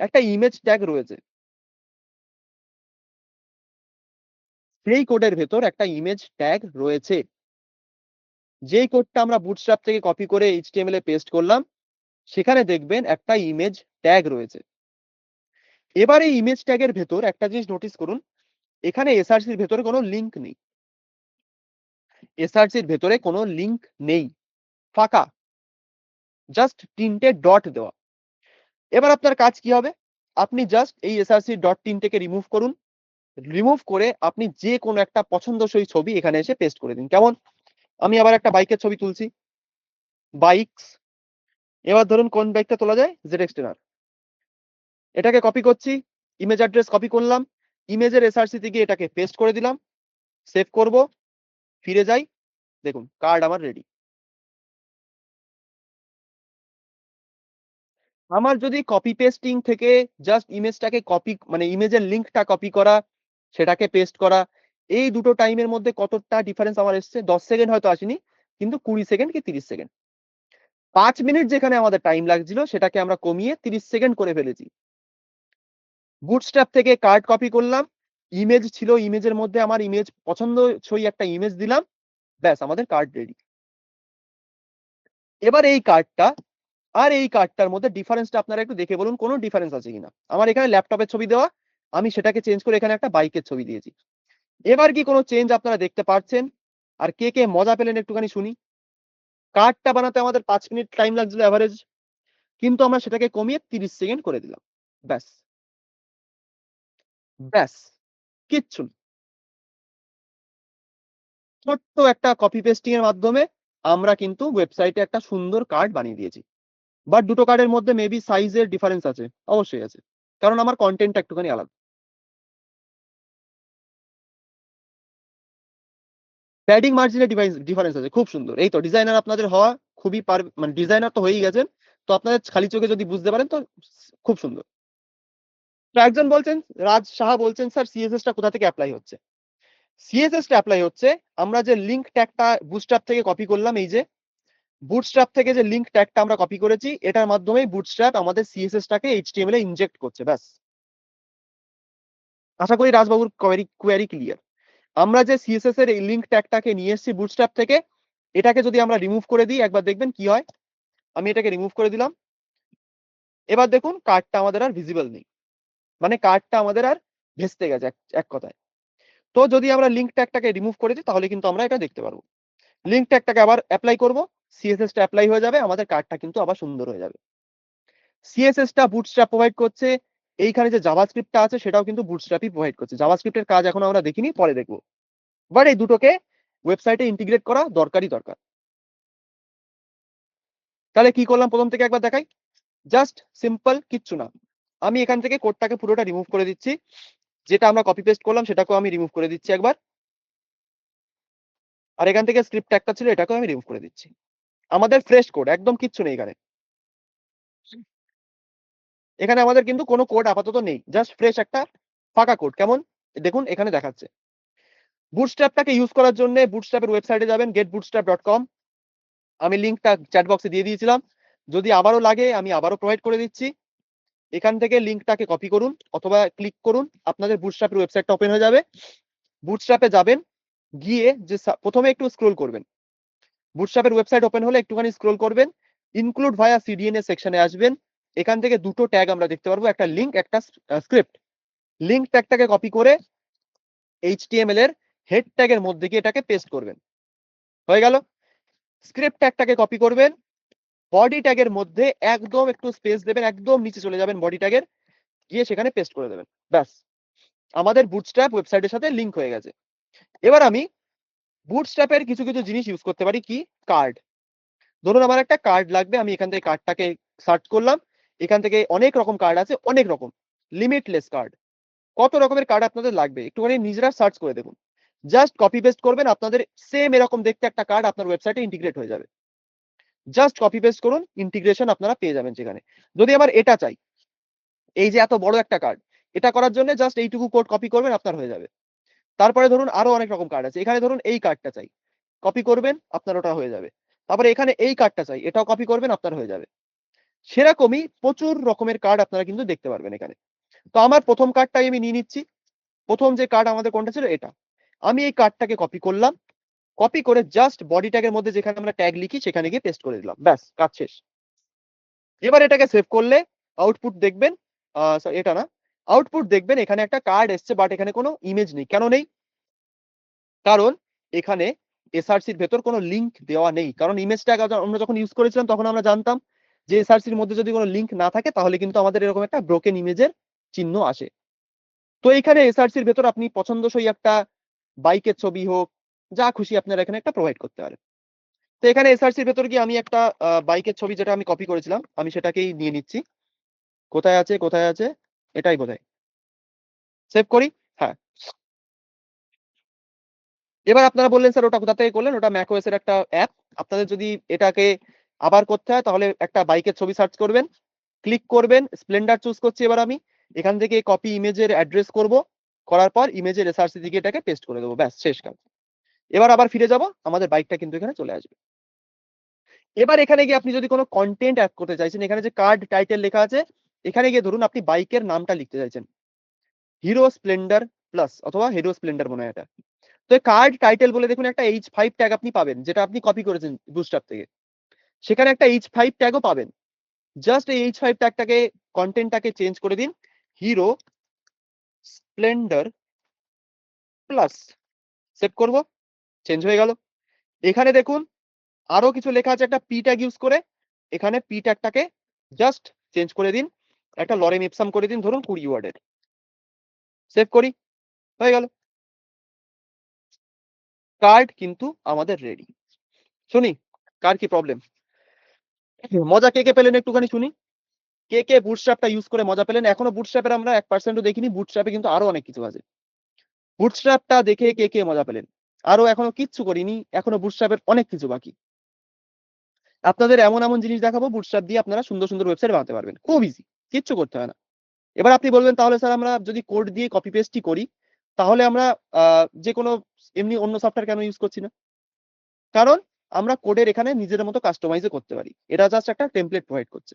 একটা ইমেজ ট্যাগ রয়েছে। সেই কোডের ভেতর একটা ইমেজ ট্যাগ রয়েছে। যেই কোডটা আমরা বুটস্ট্র্যাপ থেকে কপি করে এইচটিএমএল এ পেস্ট করলাম, সেখানে দেখবেন একটা ইমেজ ট্যাগ রয়েছে। এবার এই ইমেজ ট্যাগের ভেতর একটা জিনিস নোটিস করুন, এখানে এসআরসির ভেতরে কোনো লিঙ্ক নেই। এসআরসির ভেতরে কোনো লিঙ্ক নেই, ফাঁকা, জাস্ট 3টে ডট দেওয়া। এবার আপনার কাজ কি হবে? আপনি জাস্ট এই এসআরসি ডট 3টেকে রিমুভ করুন। রিমুভ করে আপনি যে কোনো একটা পছন্দসই ছবি এখানে এসে পেস্ট করে দিন। কেমন? আমি আবার একটা বাইকের ছবি তুলছি। বাইকস। এবার ধরুন কোন বাইকটা তোলা যায়? ZX Trainer। এটাকে কপি করছি, ইমেজ অ্যাড্রেস কপি করলাম, ইমেজের এসআরসি তে গিয়ে এটাকে পেস্ট করে দিলাম, সেভ করব, ফিরে যাই, দেখুন কার্ড আমার রেডি। আমার যদি কপি পেস্টিং থেকে জাস্ট ইমেজটাকে কপি মানে ইমেজের লিঙ্কটা কপি করা, সেটাকে পেস্ট করা, এই দুটো টাইমের মধ্যে কতটা ডিফারেন্স আমার এসছে? 10 সেকেন্ড হয়তো আসেনি, কিন্তু 20 সেকেন্ড কি 30 সেকেন্ড। 5 মিনিট যেখানে আমাদের টাইম লাগছিল সেটাকে আমরা কমিয়ে 30 সেকেন্ড করে ফেলেছি। বুটস্ট্র্যাপ থেকে কার্ড কপি করলাম, ইমেজ ছিল, ইমেজের মধ্যে আমার ইমেজ পছন্দসই একটা ইমেজ দিলাম, ব্যাস আমাদের কার্ড রেডি। এবার এই কার্ডটা আর এই কার্ডটার মধ্যে ডিফারেন্সটা আপনারা একটু দেখে বলুন কোনো ডিফারেন্স আছে কিনা? আমার এখানে ল্যাপটপের ছবি দেওয়া, আমি সেটাকে চেঞ্জ করে এখানে একটা বাইকের ছবি দিয়েছি। এবার কি কোনো চেঞ্জ আপনারা দেখতে পারছেন? আর কে মজা পেলেন একটুখানি শুনি? কার্ডটা বানাতে আমাদের 5 মিনিট টাইম লাগছিল এভারেজ, কিন্তু আমরা সেটাকে কমিয়ে 30 সেকেন্ড করে দিলাম। ব্যাস, ব্যাস, কিচ্ছু না। ছোট্ট একটা কপি পেস্টিং এর মাধ্যমে আমরা কিন্তু ওয়েবসাইটে একটা সুন্দর কার্ড বানিয়ে দিয়েছি। বাট দুটো কার্ডের মধ্যে মেবি সাইজের ডিফারেন্স আছে। অবশ্যই আছে। কারণ আমার কনটেন্টটা একটুখানি আলাদা। প্যাডিং মার্জিনের ডিফারেন্স আছে। খুব সুন্দর। এই তো ডিজাইনার আপনাদের হওয়া খুবই মানে ডিজাইনার তো হয়েই গেছেন। তো আপনাদের খালি চোখে যদি বুঝতে পারেন তো খুব সুন্দর। তো একজন বলছেন, রাজ সাহা বলছেন, "স্যার সিএসএস টা কোথা থেকে এপ্লাই হচ্ছে?" সিএসএস টা এপ্লাই হচ্ছে আমরা যে লিঙ্ক ট্যাগটা বুটস্ট্র্যাপ থেকে কপি করলাম, এই যে বুটস্ট্র্যাপ থেকে যে লিঙ্ক ট্যাগটা আমরা কপি করেছি, এটার মাধ্যমেই বুটস্ট্র্যাপ আমাদের সিএসএস টাকে এইচটিএমএল এ ইনজেক্ট করছে। ব্যাস। আশা করি রাজবাবুর কোয়েরি ক্লিয়ার। আমরা যে সিএসএস এর এই লিঙ্ক ট্যাগটাকে নিয়ে এসেছি বুটস্ট্র্যাপ থেকে, এটাকে যদি আমরা রিমুভ করে দিই, একবার দেখবেন কি হয়। আমি এটাকে রিমুভ করে দিলাম। এবার দেখুন কার্ডটা আমাদের আর ভিজিবল নেই। মানে কার্ডটা আমাদের আর ভেস্তে গেছে এক এক কথায়। তো যদি আমরা লিঙ্ক ট্যাগটাকে রিমুভ করে দিই তাহলে কিন্তু আমরা এটা দেখতে পারবো। লিঙ্ক ট্যাগটাকে আবার এপ্লাই করব। সিএসএস টা এপ্লাই হয়ে যাবে। আমাদের কার্ডটা কিন্তু আবার সুন্দর হয়ে যাবে। সিএসএস টা বুটস্ট্র্যাপ প্রোভাইড করছে। এইখানে যে জাভাস্ক্রিপ্ট টা আছে সেটাও কিন্তু বুটস্ট্র্যাপই প্রোভাইড করছে। জাভাস্ক্রিপ্টের কাজ এখনো আমরা দেখিনি, পরে দেখব। বাট এই দুটোকে ওয়েবসাইটে ইন্টিগ্রেট করা দরকারই দরকার। তাহলে কি করলাম প্রথম থেকে একবার দেখাই। জাস্ট সিম্পল, কিচ্ছু না। আমি এখান থেকে কোডটাকে পুরোটা রিমুভ করে দিচ্ছি। যেটা আমরা কপি পেস্ট করলাম সেটাকেও আমি রিমুভ করে দিচ্ছি একবার। আর এখান থেকে স্ক্রিপ্ট ট্যাগটা ছিল এটাকেও আমি রিমুভ করে দিচ্ছি। আমাদের ফ্রেশ কোড, একদম কিচ্ছু নেই এখানে। এখানে আমাদের কিন্তু কোনো কোড আপাতত নেই। জাস্ট ফ্রেশ একটা ফাঁকা কোড। কেমন? দেখুন এখানে দেখাচ্ছে। বুটস্ট্র্যাপটাকে ইউজ করার জন্য বুটস্ট্র্যাপের ওয়েবসাইটে যাবেন getbootstrap.com। আমি লিংকটা চ্যাট বক্সে দিয়ে দিয়েছিলাম। যদি আবারও লাগে আমি আবারও প্রোভাইড করে দিচ্ছি। এখান থেকে লিংকটাকে কপি করুন অথবা ক্লিক করুন। আপনাদের বুটস্ট্র্যাপের ওয়েবসাইটটা ওপেন হয়ে যাবে। বুটস্ট্র্যাপে যাবেন, গিয়ে যে প্রথমে একটু স্ক্রল করবেন। বুটস্ট্র্যাপের ওয়েবসাইট ওপেন হলে একটুখানি স্ক্রল করবেন। ইনক্লুড ভায়া সিডিএনএ সেকশনে আসবেন। এখান থেকে দুটো ট্যাগ আমরা দেখতে পারবো, একটা লিঙ্ক, একটা স্ক্রিপ্ট। লিঙ্ক ট্যাগটাকে কপি করে এইচটিএমএল এর হেড ট্যাগের মধ্যে গিয়ে এটাকে পেস্ট করবেন। হয়ে গেল। স্ক্রিপ্ট ট্যাগটাকে কপি করবেন, বডি ট্যাগের মধ্যে একদম একটু স্পেস দেবেন, একদম নিচে চলে যাবেন বডি ট্যাগের, গিয়ে সেখানে পেস্ট করে দেবেন। ব্যাস, আমাদের বুটস্ট্র্যাপ ওয়েবসাইটের সাথে লিংক হয়ে গেছে। এবার আমি বুটস্ট্র্যাপের কিছু জিনিস ইউজ করতে পারি। কি? কার্ড। ধরুন আমার একটা কার্ড লাগবে, আমি এখান থেকে কার্ডটাকে সার্চ করলাম। এখান থেকে অনেক রকম কার্ড আছে, অনেক রকম, লিমিটলেস কার্ড। কত রকমের কার্ড আপনাদের লাগবে একটুখানি নিজেরা সার্চ করে দেখুন। জাস্ট কপি পেস্ট করবেন, আপনাদের সেম এরকম দেখতে একটা কার্ড আপনার ওয়েবসাইটে ইন্টিগ্রেট হয়ে যাবে। জাস্ট কপি পেস্ট করুন, ইন্টিগ্রেশন আপনারা পেয়ে যাবেন সেখানে। যদি আমার এটা চাই, এই যে এত বড় একটা কার্ড, এটা করার জন্য জাস্ট এইটুকু কোড কপি করবেন, আপনার হয়ে যাবে। তারপরে ধরুন আরো অনেক রকম কার্ড আছে। এখানে ধরুন এই কার্ডটা চাই, কপি করবেন, আপনার ওটা হয়ে যাবে। তারপরে এখানে এই কার্ডটা চাই, এটাও কপি করবেন, আপনার হয়ে যাবে। সেরকমই প্রচুর রকমের কার্ড আপনারা কিন্তু দেখতে পারবেন এখানে। তো আমার প্রথম কার্ডটাই আমি নিয়ে নিচ্ছি। প্রথম যে কার্ড আমাদের কোনটা ছিল? এটা। আমি এই কার্ডটাকে কপি করলাম। কপি করে জাস্ট বডি ট্যাগের মধ্যে যেখানে আমরা ট্যাগ লিখি সেখানে গিয়ে পেস্ট করে দিলাম, ব্যাস কাজ শেষ। এবার এটাকে সেভ করলে আউটপুট দেখবেন, এটা না, আউটপুট দেখবেন এখানে একটা কার্ড এসছে, বাট এখানে কোনো ইমেজ নেই। কেন নেই? কারণ এখানে এসআরসির ভেতর কোনো লিংক দেওয়া নেই। কারণ ইমেজ ট্যাগ আমরা যখন ইউজ করেছিলাম তখন আমরা জানতাম যে এসআরসির মধ্যে যদি কোনো লিংক না থাকে তাহলে কিন্তু আমাদের এরকম একটা ব্রোকেন ইমেজের চিহ্ন আসে। তো এখানে এসআরসির ভেতর আপনি পছন্দসই একটা বাইকের ছবি হোক, যা খুশি আপনারা এখানে একটা প্রোভাইড করতে পারেন। তো এখানে এসআরসির ভেতর গিয়ে আমি একটা বাইকের ছবি যেটা আমি কপি করেছিলাম আমি সেটাকেই নিয়ে নিচ্ছি। কোথায় আছে, কোথায় আছে? এটাই বোধহয়। সেভ করি। হ্যাঁ। এবার আপনারা বললেন স্যার ওটা কোথা থেকে করলেন? ওটা ম্যাকওএস এর একটা অ্যাপ। আপনাদের যদি এটাকে আবার করতে হয় তাহলে একটা বাইকের ছবি সার্চ করবেন, ক্লিক করবেন, স্প্লেন্ডার চুজ করছি এবার আমি। এখান থেকে কপি ইমেজের অ্যাড্রেস করব। করার পর ইমেজের এসআরসি থেকে এটাকে পেস্ট করে দেবো। ব্যাস শেষ কাজ। এবার আবার ফিরে যাব। আমাদের বাইকটা কিন্তু এখানে চলে আসবে। এবার এখানে গিয়ে আপনি যদি কোনো কনটেন্ট এড করতে চাইছেন, এখানে যে কার্ড টাইটেল লেখা আছে, এখানে গিয়ে ধরুন আপনি বাইকের নামটা লিখতে চাইছেন। হিরো স্প্লেন্ডার প্লাস অথবা হিরো স্প্লেন্ডার মনে হয় এটা। তো কার্ড টাইটেল বলে দেখুন একটা H5 ট্যাগ আপনি পাবেন, যেটা আপনি কপি করেছেন বুটস্ট্র্যাপ থেকে। সেখানে একটা H5 ট্যাগও পাবেন। জাস্ট এই H5 ট্যাগটাকে, কনটেন্টটাকে চেঞ্জ করে দিন হিরো স্প্লেন্ডার প্লাস। সেভ করব, চেঞ্জ হয়ে গেল। এখানে দেখুন আরো কিছু লেখা আছে একটা পি ট্যাগ ইউজ করে। এখানে পি ট্যাগটাকে জাস্ট চেঞ্জ করে দিন, একটা লরেম ইপসাম করে দিন ধরুন 20 ওয়ার্ডের। সেভ করি, হয়ে গেল। কার্ড কিন্তু আমাদের রেডি। শুনি কার কি প্রবলেম, মজা কে কে পেলেন একটুখানি শুনি। কে কে বুটস্ট্র্যাপটা ইউজ করে মজা পেলেন? এখনো বুটস্ট্র্যাপের আমরা 1% ও দেখিনি। বুটস্ট্র্যাপে কিন্তু আরো অনেক কিছু আছে। বুটস্ট্র্যাপটা দেখে কে কে মজা পেলেন? আরো এখনো কিচ্ছু করিনি, এখনো বুটস্ট্র্যাপের অনেক কিছু বাকি। আপনাদের এমন এমন জিনিস দেখাবো বুটস্ট্র্যাপ দিয়ে আপনারা সুন্দর সুন্দর ওয়েবসাইট বানাতে পারবেন, খুব ইজি, কিচ্ছু করতে হয় না। এবার আপনি বলবেন তাহলে স্যার আমরা যদি কোড দিয়ে কপি পেস্টই করি তাহলে আমরা যে কোনো এমনি অন্য সফটওয়্যার কেন ইউজ করছি না? কারণ আমরা কোডের এখানে নিজের মতো কাস্টমাইজও করতে পারি। এটা জাস্ট একটা টেমপ্লেট প্রোভাইড করছে।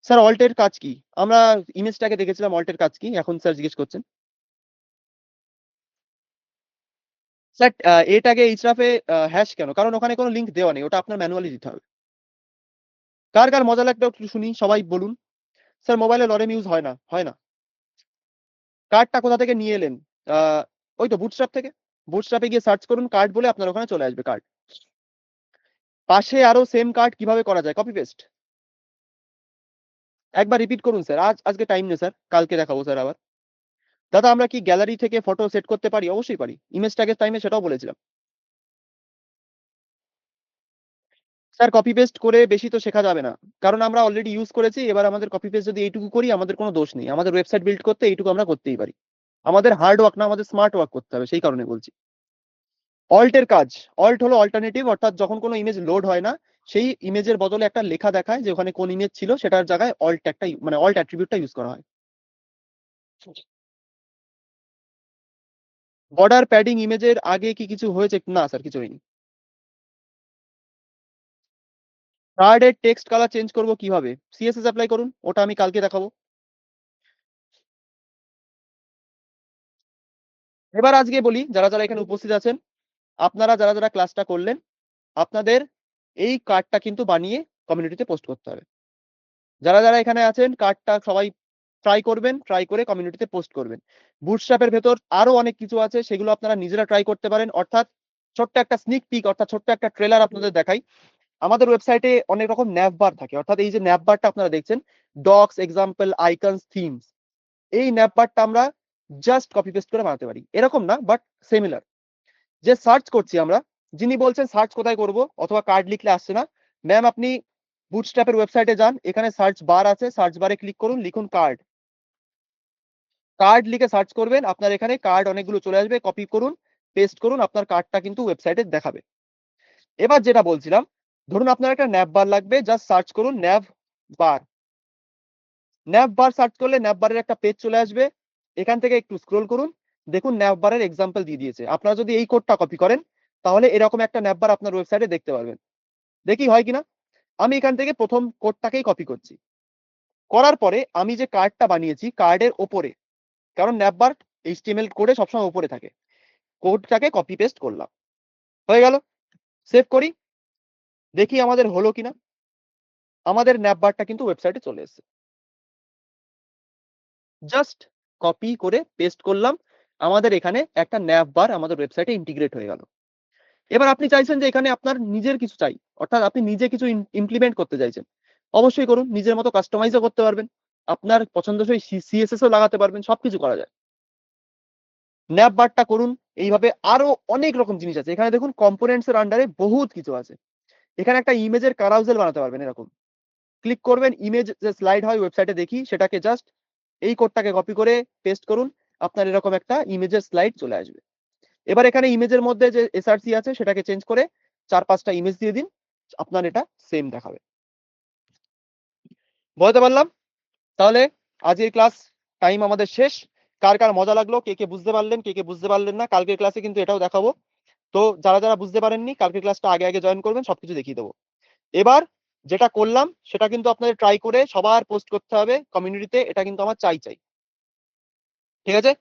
স্যার অল্টের কাজ কি? আমরা ইমেজটাকে দেখেছিলাম অল্টের কাজ কি? এখন স্যার জিজ্ঞেস করছেন। স্যার এটাকে ইসরাফে হ্যাশ কেন? কারণ ওখানে কোনো লিংক দেওয়া নেই। ওটা আপনার ম্যানুয়ালি দিতে হবে। কার কার মজা লাগবে একটু শুনি, সবাই বলুন। স্যার মোবাইলে লরেম ইউজ হয় না, হয় না। কার্ডটা কোথা থেকে নিয়ে এলেন? ওই তো বুটস্ট্র্যাপ থেকে। বুটস্ট্র্যাপে গিয়ে সার্চ করুন কার্ড বলে, আপনার ওখানে চলে আসবে কার্ড। পাশে আরো সেম কার্ড কিভাবে করা যায়? Copy paste. একবার রিপিট করুন স্যার। আজকে টাইম নেই স্যার, কালকে দেখাবো স্যার আবার। দাদা আমরা কি গ্যালারি থেকে ফটো সেট করতে পারি? অবশ্যই পারি। ইমেজ ট্যাগের টাইমে সেটাও বলেছিলাম। স্যার কপি পেস্ট করে বেশি তো শেখা যাবে না। কারণ আমরা অলরেডি ইউজ করেছি। এবার আমাদের কপি পেস্ট যদি এইটুকু করি আমাদের কোনো দোষ নেই। আমাদের ওয়েবসাইট বিল্ড করতে এইটুকু আমরা করতেই পারি। আমাদের হার্ড ওয়ার্ক না, আমাদের স্মার্ট ওয়ার্ক করতে হবে, সেই কারণে বলছি। অল্টের কাজ, অল্ট হলো অল্টারনেটিভ, অর্থাৎ যখন কোনো ইমেজ লোড হয় না সেই ইমেজের বদলে একটা লেখা দেখায় যে ওখানে কোন ইমেজ ছিল, সেটার জায়গায় অল্ট একটা মানে অল্ট অ্যাট্রিবিউটটা ইউজ করা হয়। বর্ডার প্যাডিং ইমেজের আগে কি কিছু হয়েছে? না স্যার, কিছু হয়নি। কার্ডের টেক্সট কালার চেঞ্জ করব কিভাবে? সিএসএস অ্যাপ্লাই করুন, ওটা আমি কালকে দেখাবো। এবার আজকে বলি, যারা যারা এখানে উপস্থিত আছেন, আপনারা যারা যারা ক্লাসটা করলেন, আপনাদের এই কার্ডটা কিন্তু বানিয়ে কমিউনিটিতে পোস্ট করতে হবে। যারা যারা এখানে আছেন কার্ডটা সবাই ট্রাই করবেন, ট্রাই করে কমিউনিটিতে পোস্ট করবেন। বুটস্ট্র্যাপের ভেতর আরো অনেক কিছু আছে, সেগুলো আপনারা নিজেরা ট্রাই করতে পারেন। অর্থাৎ ছোট্ট একটা স্নিক পিক, অর্থাৎ ছোট্ট একটা ট্রেলার আপনাদের দেখাই। আমাদের ওয়েবসাইটে অনেক রকম ন্যাভ বার থাকে, অর্থাৎ এই যে ন্যাভ বারটা আপনারা দেখছেন, ডক্স, এক্সাম্পল, আইকনস, থিমস, এই ন্যাভ বারটা আমরা জাস্ট কপি পেস্ট করে বানাতে পারি। এরকম না, বাট সিমিলার। যে সার্চ করছি আমরা, যিনি বলছেন সার্চ কোথায় করব অথবা কার্ড লিখলে আসছে না, ম্যাম আপনি বুটস্ট্র্যাপের ওয়েবসাইটে যান, এখানে সার্চ বার আছে, সার্চ বারে ক্লিক করুন, লিখুন কার্ড। কার্ড লিখে সার্চ করবেন, আপনার এখানে কার্ড অনেকগুলো চলে আসবে, কপি করুন, পেস্ট করুন, আপনার কার্ডটা কিন্তু ওয়েবসাইটে দেখাবে। এবার যেটা বলছিলাম, ধরুন আপনার একটা ন্যাভ বার লাগবে, জাস্ট সার্চ করুন ন্যাভ বার। ন্যাভ বার সার্চ করলে ন্যাভ বারের একটা পেজ চলে আসবে। এখান থেকে একটু স্ক্রোল করুন, দেখুন ন্যাভ বারের এক্সাম্পল দিয়ে দিয়েছে। আপনারা যদি এই কোডটা কপি করেন তাহলে এরকম একটা ন্যাভ বার আপনার ওয়েবসাইটে দেখতে পারবেন। দেখি হয় কিনা। আমি এখান থেকে প্রথম কোডটাকেই কপি করছি। করার পরে আমি যে কার্ডটা বানিয়েছি কার্ডের ওপরে, কারণ ন্যাভবার এইচটিএমএল কোডে সবসময় উপরে থাকে, কোডটাকে কপি পেস্ট করলাম। হয়ে গেল। সেভ করি, দেখি আমাদের হলো কিনা। আমাদের ন্যাপ বারটা কিন্তু ওয়েবসাইটে চলে এসেছে। জাস্ট কপি করে পেস্ট করলাম, আমাদের এখানে একটা ন্যাপ বার আমাদের ওয়েবসাইটে ইন্টিগ্রেট হয়ে গেল। এবার আপনি চাইছেন যে এখানে আপনার নিজের কিছু চাই, অর্থাৎ আপনি নিজে কিছু ইমপ্লিমেন্ট করতে চাইছেন, অবশ্যই করুন। নিজের মতো কাস্টমাইজও করতে পারবেন, আপনার পছন্দসই সিএসএস ও লাগাতে পারবেন, সবকিছু করা যায়। ন্যাপ বারটা করুন এইভাবে। আরো অনেক রকম জিনিস আছে এখানে, দেখুন কম্পোনেন্টস এর আন্ডারে বহুত কিছু আছে। এখানে একটা ইমেজের কারাউজেল বানাতে পারবেন, এরকম ক্লিক করবেন, ইমেজ যে স্লাইড হয় ওয়েবসাইটে দেখি, সেটাকে জাস্ট এই কোডটাকে কপি করে পেস্ট করুন, আপনার এরকম একটা ইমেজের স্লাইড চলে আসবে। এবার এখানে ইমেজের মধ্যে যে এসআরসি আছে সেটাকে চেঞ্জ করে 4-5টা ইমেজ দিয়ে দিন, আপনার এটা সেম দেখাবে। বলতে পারলাম? তাহলে আজকের ক্লাস টাইম আমাদের শেষ। কার কার মজা লাগলো, কে কে বুঝতে পারলেন, কে কে বুঝতে পারলেন না, কালকের ক্লাসে কিন্তু এটাও দেখাবো। তো যারা যারা বুঝতে পারেননি, কালকের ক্লাসটা আগে আগে জয়েন করবেন, সবকিছু দেখিয়ে দেবো। এবার যেটা করলাম সেটা কিন্তু আপনাদের ট্রাই করে সবার পোস্ট করতে হবে কমিউনিটিতে, এটা কিন্তু আমার চাই। ঠিক আছে?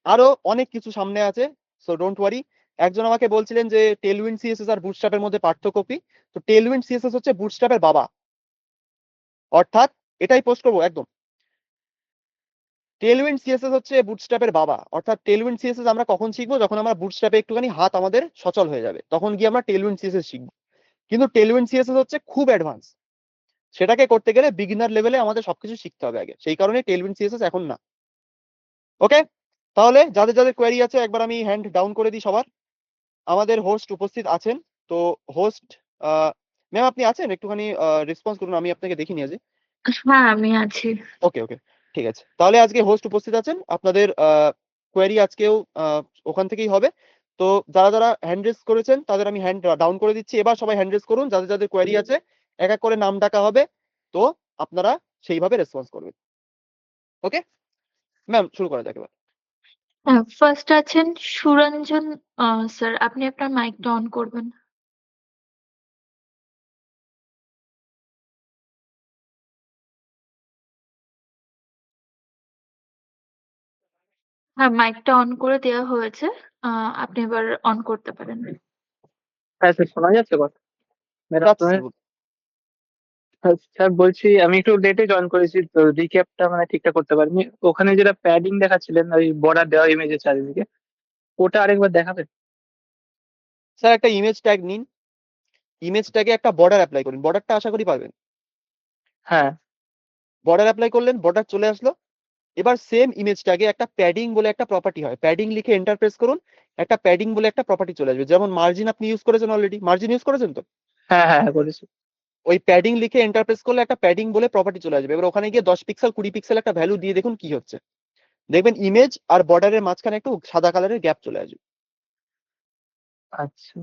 আরো অনেক কিছু সামনে আছে, সো ডোন্ট ওয়ারি। একজন আমাকে বলছিলেন যে টেলউইন্ড সিএসএস আর বুটস্ট্র্যাপের মধ্যে পার্থক্য কি। তো টেলউইন্ড সিএসএস হচ্ছে বুটস্ট্র্যাপের বাবা, অর্থাৎ এটাই পোস্ট করবো একদম। টেলউইন্ড সিএসএস হচ্ছে বুটস্ট্র্যাপের বাবা, অর্থাৎ টেলউইন্ড সিএসএস আমরা কখন শিখবো, যখন আমরা বুটস্ট্র্যাপে একটুখানি হাত আমাদের সচল হয়ে যাবে, তখন গিয়ে আমরা টেলউইন্ড সিএসএস শিখবো। কিন্তু টেলউইন্ড সিএসএস হচ্ছে খুব অ্যাডভান্স, সেটাকে করতে গেলে বিগিনার লেভেলে আমাদের সবকিছু শিখতে হবে আগে, সেই কারণে টেলউইন্ড সিএসএস এখন না। ওকে, তাহলে যাদের যাদের কোয়েরি আছে একবার আমি হ্যান্ড ডাউন করে দিই সবার। আমাদের হোস্ট উপস্থিত আছেন, তো হোস্ট ম্যাম আপনি আছেন, একটুখানি রেসপন্স করুন, আমি আপনাকে দেখিনি আজ। হ্যাঁ, আমি আছি। ওকে ওকে, ঠিক আছে। তাহলে আজকে হোস্ট উপস্থিত আছেন, আপনাদের কোয়েরি আজকেও ওখান থেকেই হবে। তো যারা যারা হ্যান্ড রেজ করেছেন তাদের আমি হ্যান্ড ডাউন করে দিচ্ছি, এবার সবাই হ্যান্ড রেজ করুন, যাদের যাদের কোয়েরি আছে এক এক করে নাম ডাকা হবে, তো আপনারা সেইভাবে রেসপন্স করবেন। ওকে ম্যাম, শুরু করা যাক এবার। হ্যাঁ, ফার্স্ট আছেন সুরঞ্জন স্যার, আপনি আপনার মাইকটা অন করবেন। হ্যাঁ, মাইকটা অন করে দেওয়া হয়েছে, আপনি এবার অন করতে পারেন। হ্যাঁ স্যার, শোনা যাচ্ছে কথা? ম্যাডাম আচ্ছা, স্যার বলছি আমি একটু লেটে জয়েন করেছি, তো রিক্যাপটা মানে ঠিকঠাক করতে পারিনি। ওখানে যেটা প্যাডিং দেখাচ্ছিলেন ওই বর্ডার দেওয়া ইমেজের চারিদিকে, ওটা আরেকবার দেখাবেন? স্যার একটা ইমেজ ট্যাগ নিন, ইমেজ ট্যাগে একটা বর্ডার অ্যাপ্লাই করুন, বর্ডারটা আশা করি পারবেন। হ্যাঁ বর্ডার অ্যাপ্লাই করলেন, বর্ডার চলে আসলো। এবার সেম ইমেজ ট্যাগে একটা প্যাডিং বলে একটা প্রপার্টি হয়, প্যাডিং লিখে এন্টার প্রেস করুন, একটা প্যাডিং বলে একটা প্রপার্টি চলে আসবে। যেমন মার্জিন আপনি ইউজ করেছেন, অলরেডি মার্জিন ইউজ করেছেন তো, হ্যাঁ হ্যাঁ হ্যাঁ, করেছি। ওই প্যাডিং লিখে এন্টার প্রেস করলে একটা প্যাডিং বলে প্রপার্টি চলে আসবে। এবার ওখানে গিয়ে 10 পিক্সেল 20 পিক্সেল একটা ভ্যালু দিয়ে দেখুন কি হচ্ছে। দেখবেন ইমেজ আর বর্ডারের মাঝখানে একটু সাদা কালারের গ্যাপ চলে আসবে। আচ্ছা